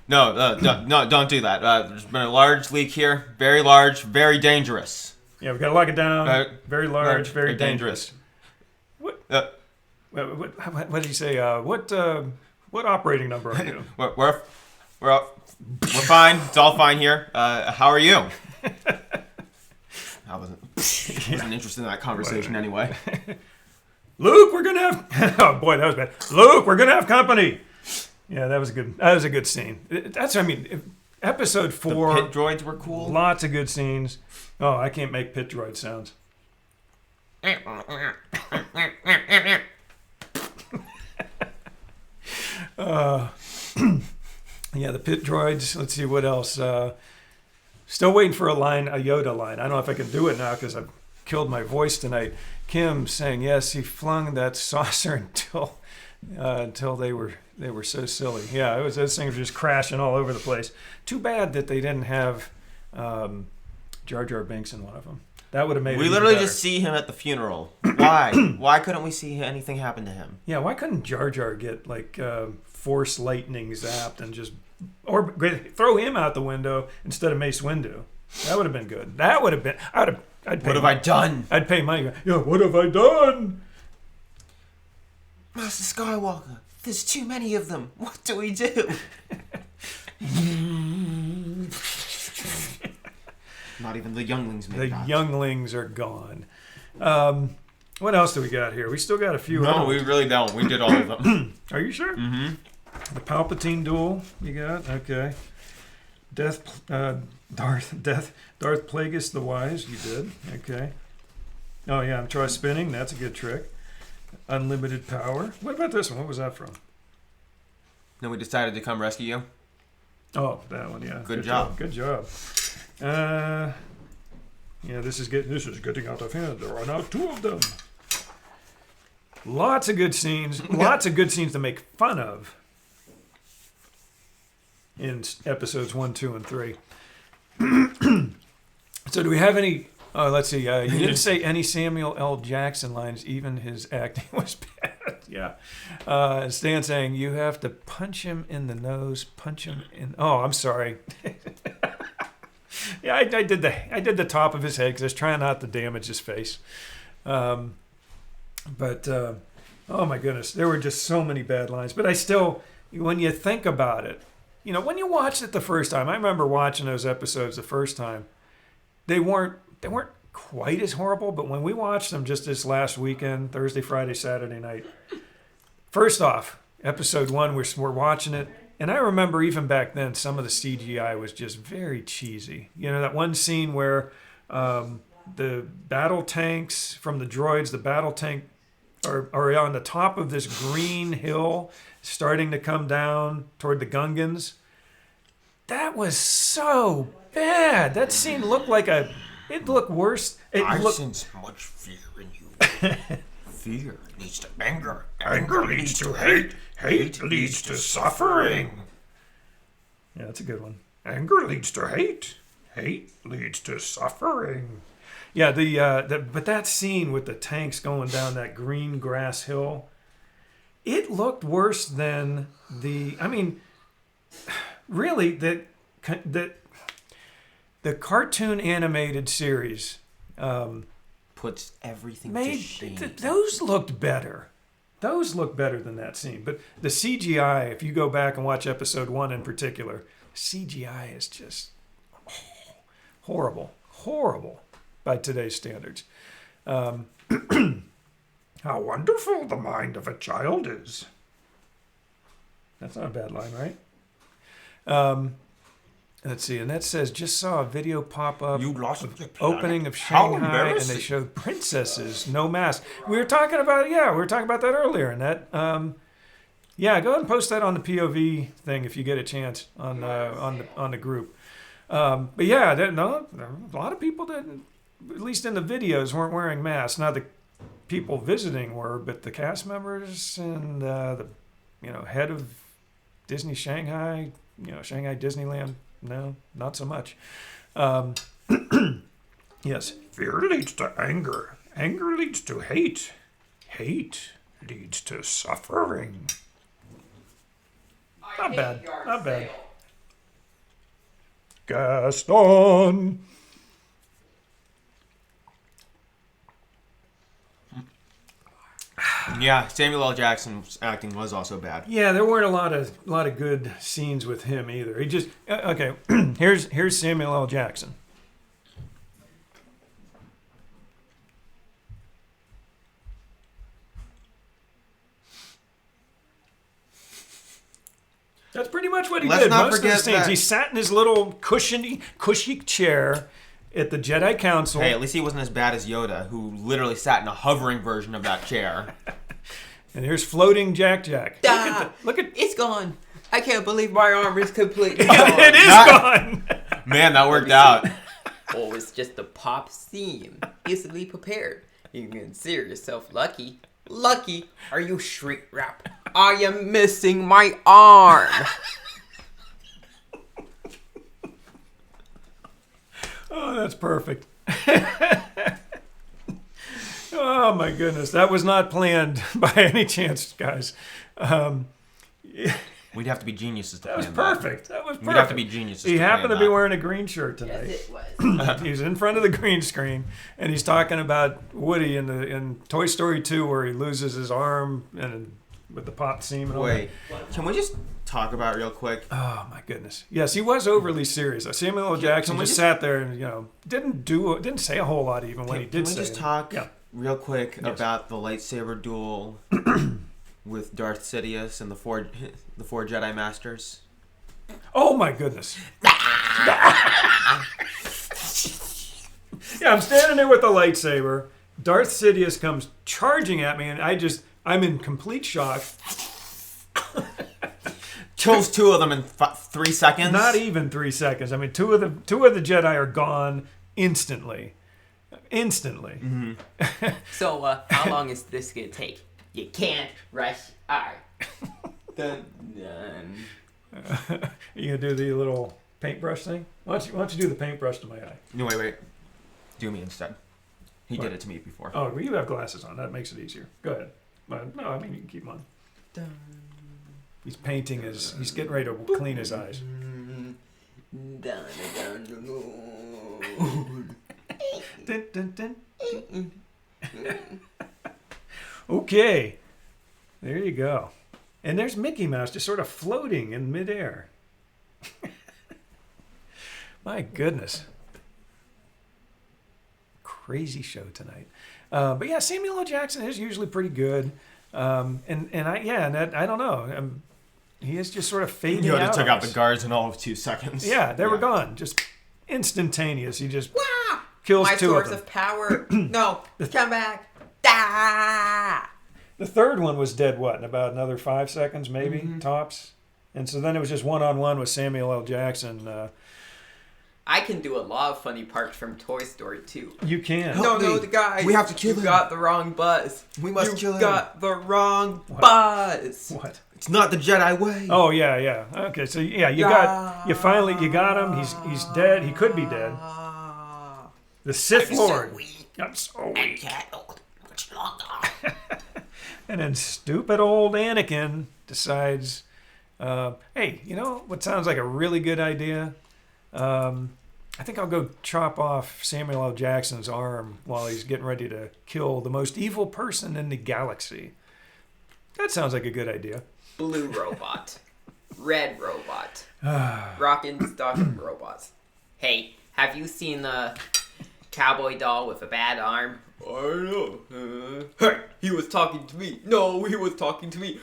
don't do that. There's been a large leak here. Very large, very dangerous. Yeah, we got to lock it down. Very large, very dangerous. What did he say? What operating number are you? We're fine. It's all fine here. How are you? I wasn't interested in that conversation anyway. Luke, we're gonna have. Oh boy, that was bad. Luke, we're gonna have company. Yeah, that was a good scene. Episode 4. The pit droids were cool. Lots of good scenes. Oh, I can't make pit droid sounds. Yeah, the pit droids. Let's see what else. Still waiting for a Yoda line. I don't know if I can do it now because I've killed my voice tonight. Kim saying yes, he flung that saucer until they were so silly. Yeah, those things were just crashing all over the place. Too bad that they didn't have Jar Jar Binks in one of them. That would have made it We even literally better. just see him at the funeral. Why? Why couldn't we see anything happen to him? Yeah, why couldn't Jar Jar get like force lightning zapped and just or throw him out the window instead of Mace Windu? That would have been good. That would have been. I'd pay. What have I done? I'd pay money. Yeah, what have I done? Master Skywalker, there's too many of them. What do we do? Not even the younglings The made that. younglings are gone. What else do we got here? We still got a few. No, other we ones. really don't. We did all of them. Are you sure? Mm-hmm. The Palpatine duel you got? Okay. Darth Plagueis the Wise, you did. Okay. Oh yeah, I'm try spinning. That's a good trick. Unlimited power. What about this one? What was that from? Then we decided to come rescue you. Oh, that one. Yeah. Good job. Good job. Yeah, this is getting out of hand. There are now 2 of them. Lots of good scenes. Lots of good scenes to make fun of in episodes 1, 2, and 3. So do we have any? Oh, let's see. You didn't say any Samuel L. Jackson lines. Even his acting was bad. Yeah. Stan saying you have to punch him in the nose. Punch him in. Oh, I'm sorry. Yeah, I did the top of his head because I was trying not to damage his face. Oh my goodness, there were just so many bad lines. But I still, when you think about it, when you watched it the first time, I remember watching those episodes the first time. They weren't quite as horrible, but when we watched them just this last weekend, Thursday, Friday, Saturday night. First off, episode 1, we're watching it. And I remember even back then, some of the CGI was just very cheesy. That one scene where the battle tanks from the droids, the battle tank are on the top of this green hill starting to come down toward the Gungans. That was so bad. That scene looked like it looked worse. I sense much fear in you. Fear leads to anger. Anger leads to hate. Hate leads to suffering. Yeah, that's a good one. Anger leads to hate. Hate leads to suffering. Yeah, but that scene with the tanks going down that green grass hill, it looked worse than really the cartoon animated series Puts everything made to shame. those looked better. Those look better than that scene. But the CGI, if you go back and watch episode 1 in particular, CGI is just horrible by today's standards. How wonderful the mind of a child is. That's not a bad line, right? Let's see, and that says, just saw a video pop up. You lost the Opening of How Shanghai, and embarrassing. they showed princesses, no mask. We were talking about that earlier, and that, go ahead and post that on the POV thing if you get a chance on the group. But yeah, a lot of people didn't, at least in the videos, weren't wearing masks. Now the people visiting were, but the cast members and the head of Disney Shanghai, Shanghai Disneyland. No, not so much. Yes. Fear leads to anger. Anger leads to hate. Hate leads to suffering. Not bad. Not bad. Gaston. Yeah, Samuel L. Jackson's acting was also bad. Yeah, there weren't a lot of good scenes with him either. He just okay. Here's Samuel L. Jackson. That's pretty much what he Let's did. not Most of the forget scenes, that- he sat in his little cushy chair at the Jedi Council. Hey, at least he wasn't as bad as Yoda, who literally sat in a hovering version of that chair. And here's floating Jack. Look at It's gone. I can't believe my arm is completely gone. it is gone. Man, that worked out. Oh, it's just a pop scene. Easily prepared. You can consider yourself lucky. Lucky? Are you shrink wrap? I am missing my arm. Oh, that's perfect. Oh my goodness, that was not planned by any chance, guys. We'd have to be geniuses to That was plan perfect. That was perfect. We'd have to be geniuses. He to happened to plan be that. wearing a green shirt tonight. Yes, it was. He's in front of the green screen, and he's talking about Woody in Toy Story 2, where he loses his arm and with the pop seam and all Wait, can we just talk about it real quick? that. Oh my goodness! Yes, he was overly serious. Samuel L. Jackson can we just just- sat there and didn't say a whole lot even when he did Can we say just it. talk Yeah. real quick Yes. about the lightsaber duel with Darth Sidious and the four Jedi Masters? Oh my goodness! Yeah, I'm standing there with the lightsaber. Darth Sidious comes charging at me, and I'm in complete shock. Kills two of them in 3 seconds. Not even 3 seconds. I mean, two of the Jedi are gone instantly. Instantly. Mm-hmm. So, how long is this gonna take? You can't rush art. Dun, dun. You gonna do the little paintbrush thing? Why don't you do the paintbrush to my eye? No, wait. Do me instead. He What? did it to me before. Oh, well, you have glasses on. That makes it easier. Go ahead. No, I mean, you can keep them on. Dun, He's painting he's getting ready to clean his eyes. dun, dun, dun, dun. Dun, dun, dun. Okay. There you go. And there's Mickey Mouse just sort of floating in midair. My goodness. Crazy show tonight. But yeah, Samuel L. Jackson is usually pretty good. I don't know. He is just sort of fading Yoda out. took on out the us. guards in all of 2 seconds. Yeah, they were gone. Just instantaneous. He just kills My two of source them. of power. No, come back. Da! The third one was dead, in about another 5 seconds, maybe, tops? And so then it was just one-on-one with Samuel L. Jackson. I can do a lot of funny parts from Toy Story 2. You can. Help me. The guy. We have to kill You him. got the wrong buzz. We must kill him. You got the wrong What? buzz. What? It's not the Jedi way. Oh, yeah. Okay, so yeah, you got him. He's dead. He could be dead. The Sith Lord. I'm so weak. Can't hold much longer. And then stupid old Anakin decides, hey, you know what sounds like a really good idea? I think I'll go chop off Samuel L. Jackson's arm while he's getting ready to kill the most evil person in the galaxy. That sounds like a good idea. Blue robot. Red robot. Rockin' stocking robots. Hey, have you seen the cowboy doll with a bad arm? I don't know. Hey, he was talking to me. No, he was talking to me.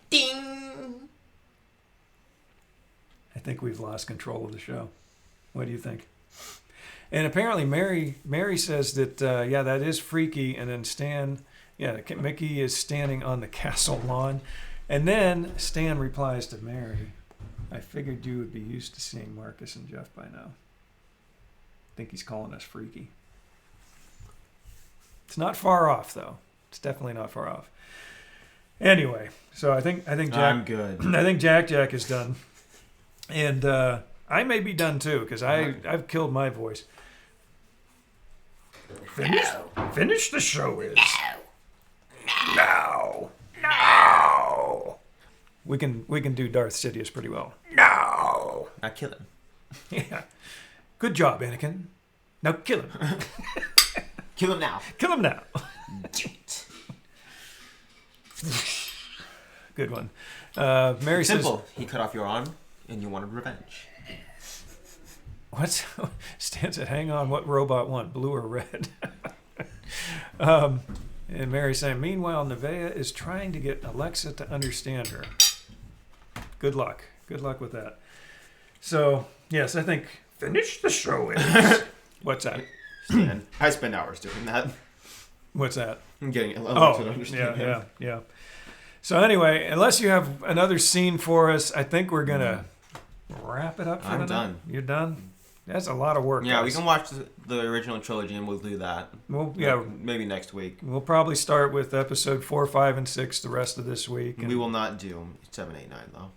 Ding! I think we've lost control of the show. What do you think? And apparently Mary says that, that is freaky. And then Mickey is standing on the castle lawn. And then Stan replies to Mary, I figured you would be used to seeing Marcus and Jeff by now. I think he's calling us freaky. It's not far off, though. It's definitely not far off. Anyway, so I think Jack. I'm good. I think Jack is done, and I may be done too because I've killed my voice. Finish the show is no. We can do Darth Sidious pretty well. No. I kill him. Yeah. Good job, Anakin. Now kill him. Kill him now. Kill him now. Good one. Mary Simple. He cut off your arm, and you wanted revenge. says, "What?" Stan said, "Hang on. What robot won, blue or red?" And Mary's saying, "Meanwhile, Nevaeh is trying to get Alexa to understand her. Good luck. Good luck with that." So yes, I think finish the show is. What's that? Stan, I spend hours doing that. What's that? I'm getting Alexa to Oh, understand him. yeah. So anyway, unless you have another scene for us, I think we're gonna wrap it up for I'm the night. done. You're done? That's a lot of work. Yeah, we guys. can watch the original trilogy, and we'll do that. Well, yeah, Maybe next week. we'll probably start with episode 4, 5, and 6 the rest of this week. And We will not do 7, 8, 9, though.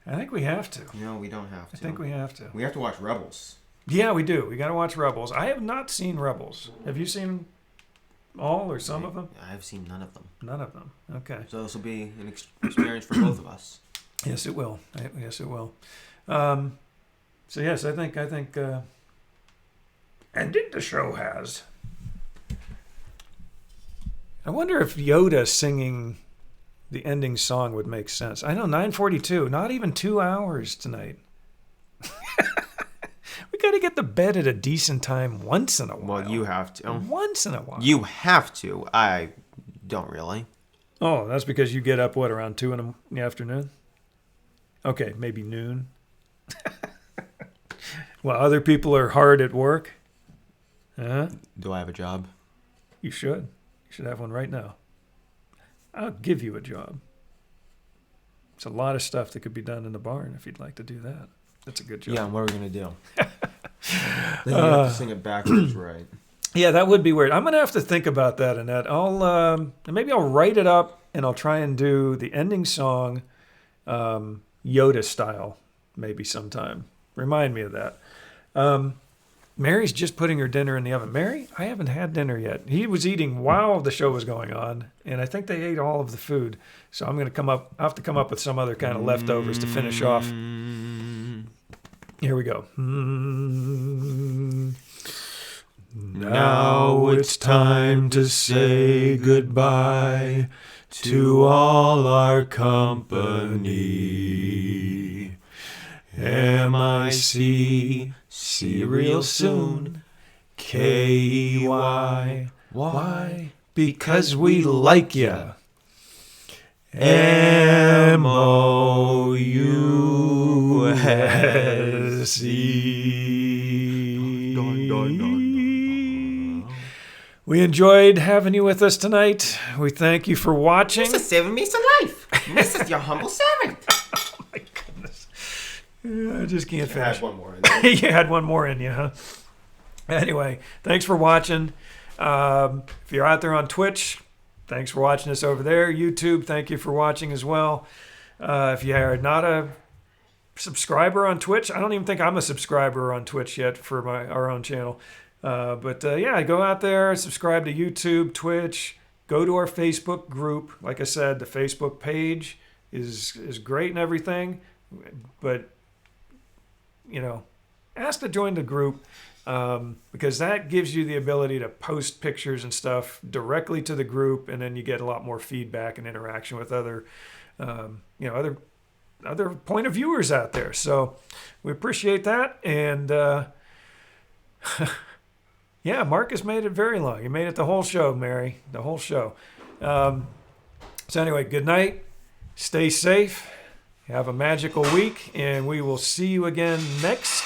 I think we have to. No, we don't have to. I think we have to. We have to watch Rebels. Yeah, we do. We got to watch Rebels. I have not seen Rebels. Have you seen all or some of them? I've seen none of them. None of them. Okay. So this will be an experience for both of us. Yes, it will. Yes, it will. So yes, I think, and the show has. I wonder if Yoda singing the ending song would make sense. I know 9:42, not even 2 hours tonight. We got to get to bed at a decent time once in a while. Well, you have to. Once in a while. You have to. I don't really. Oh, that's because you get up, what, around 2 in the afternoon? Okay, maybe noon. Well, other people are hard at work. Huh? Do I have a job? You should. You should have one right now. I'll give you a job. It's a lot of stuff that could be done in the barn if you'd like to do that. That's a good job. Yeah, and what are we going to do? Then you have to sing it backwards, right? Yeah, that would be weird. I'm going to have to think about that, Annette. Maybe I'll write it up and I'll try and do the ending song Yoda style maybe sometime. Remind me of that. Mary's just putting her dinner in the oven. Mary, I haven't had dinner yet. He was eating while the show was going on, and I think they ate all of the food. So I'm going to have to come up with some other kind of leftovers to finish off. Here we go. Now it's time to say goodbye to all our company. MIC, see you real soon. KEY, why? Because we like ya. MOUSE. We enjoyed having you with us tonight. We thank you for watching. This is saving me some life. This is your humble servant. Oh my goodness. I just can't I finish. had one more in there. You had one more in you, huh? Anyway, thanks for watching. If you're out there on Twitch, thanks for watching us over there. YouTube, thank you for watching as well. If you are not a subscriber on Twitch, I don't even think I'm a subscriber on Twitch yet for our own channel. But yeah, go out there, subscribe to YouTube, Twitch, go to our Facebook group. Like I said, the Facebook page is great and everything, but ask to join the group because that gives you the ability to post pictures and stuff directly to the group, and then you get a lot more feedback and interaction with other point of viewers out there. So we appreciate that, and yeah, Marcus made it very long. He made it the whole show, Mary, the whole show. So anyway, good night. Stay safe. Have a magical week, and we will see you again next.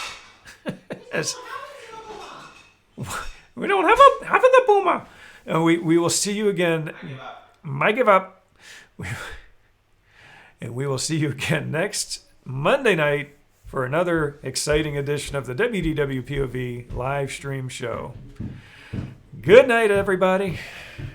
We don't have the boomer. We will see you again. I give up. And we will see you again next Monday night for another exciting edition of the WDWpov live stream show. Good night, everybody.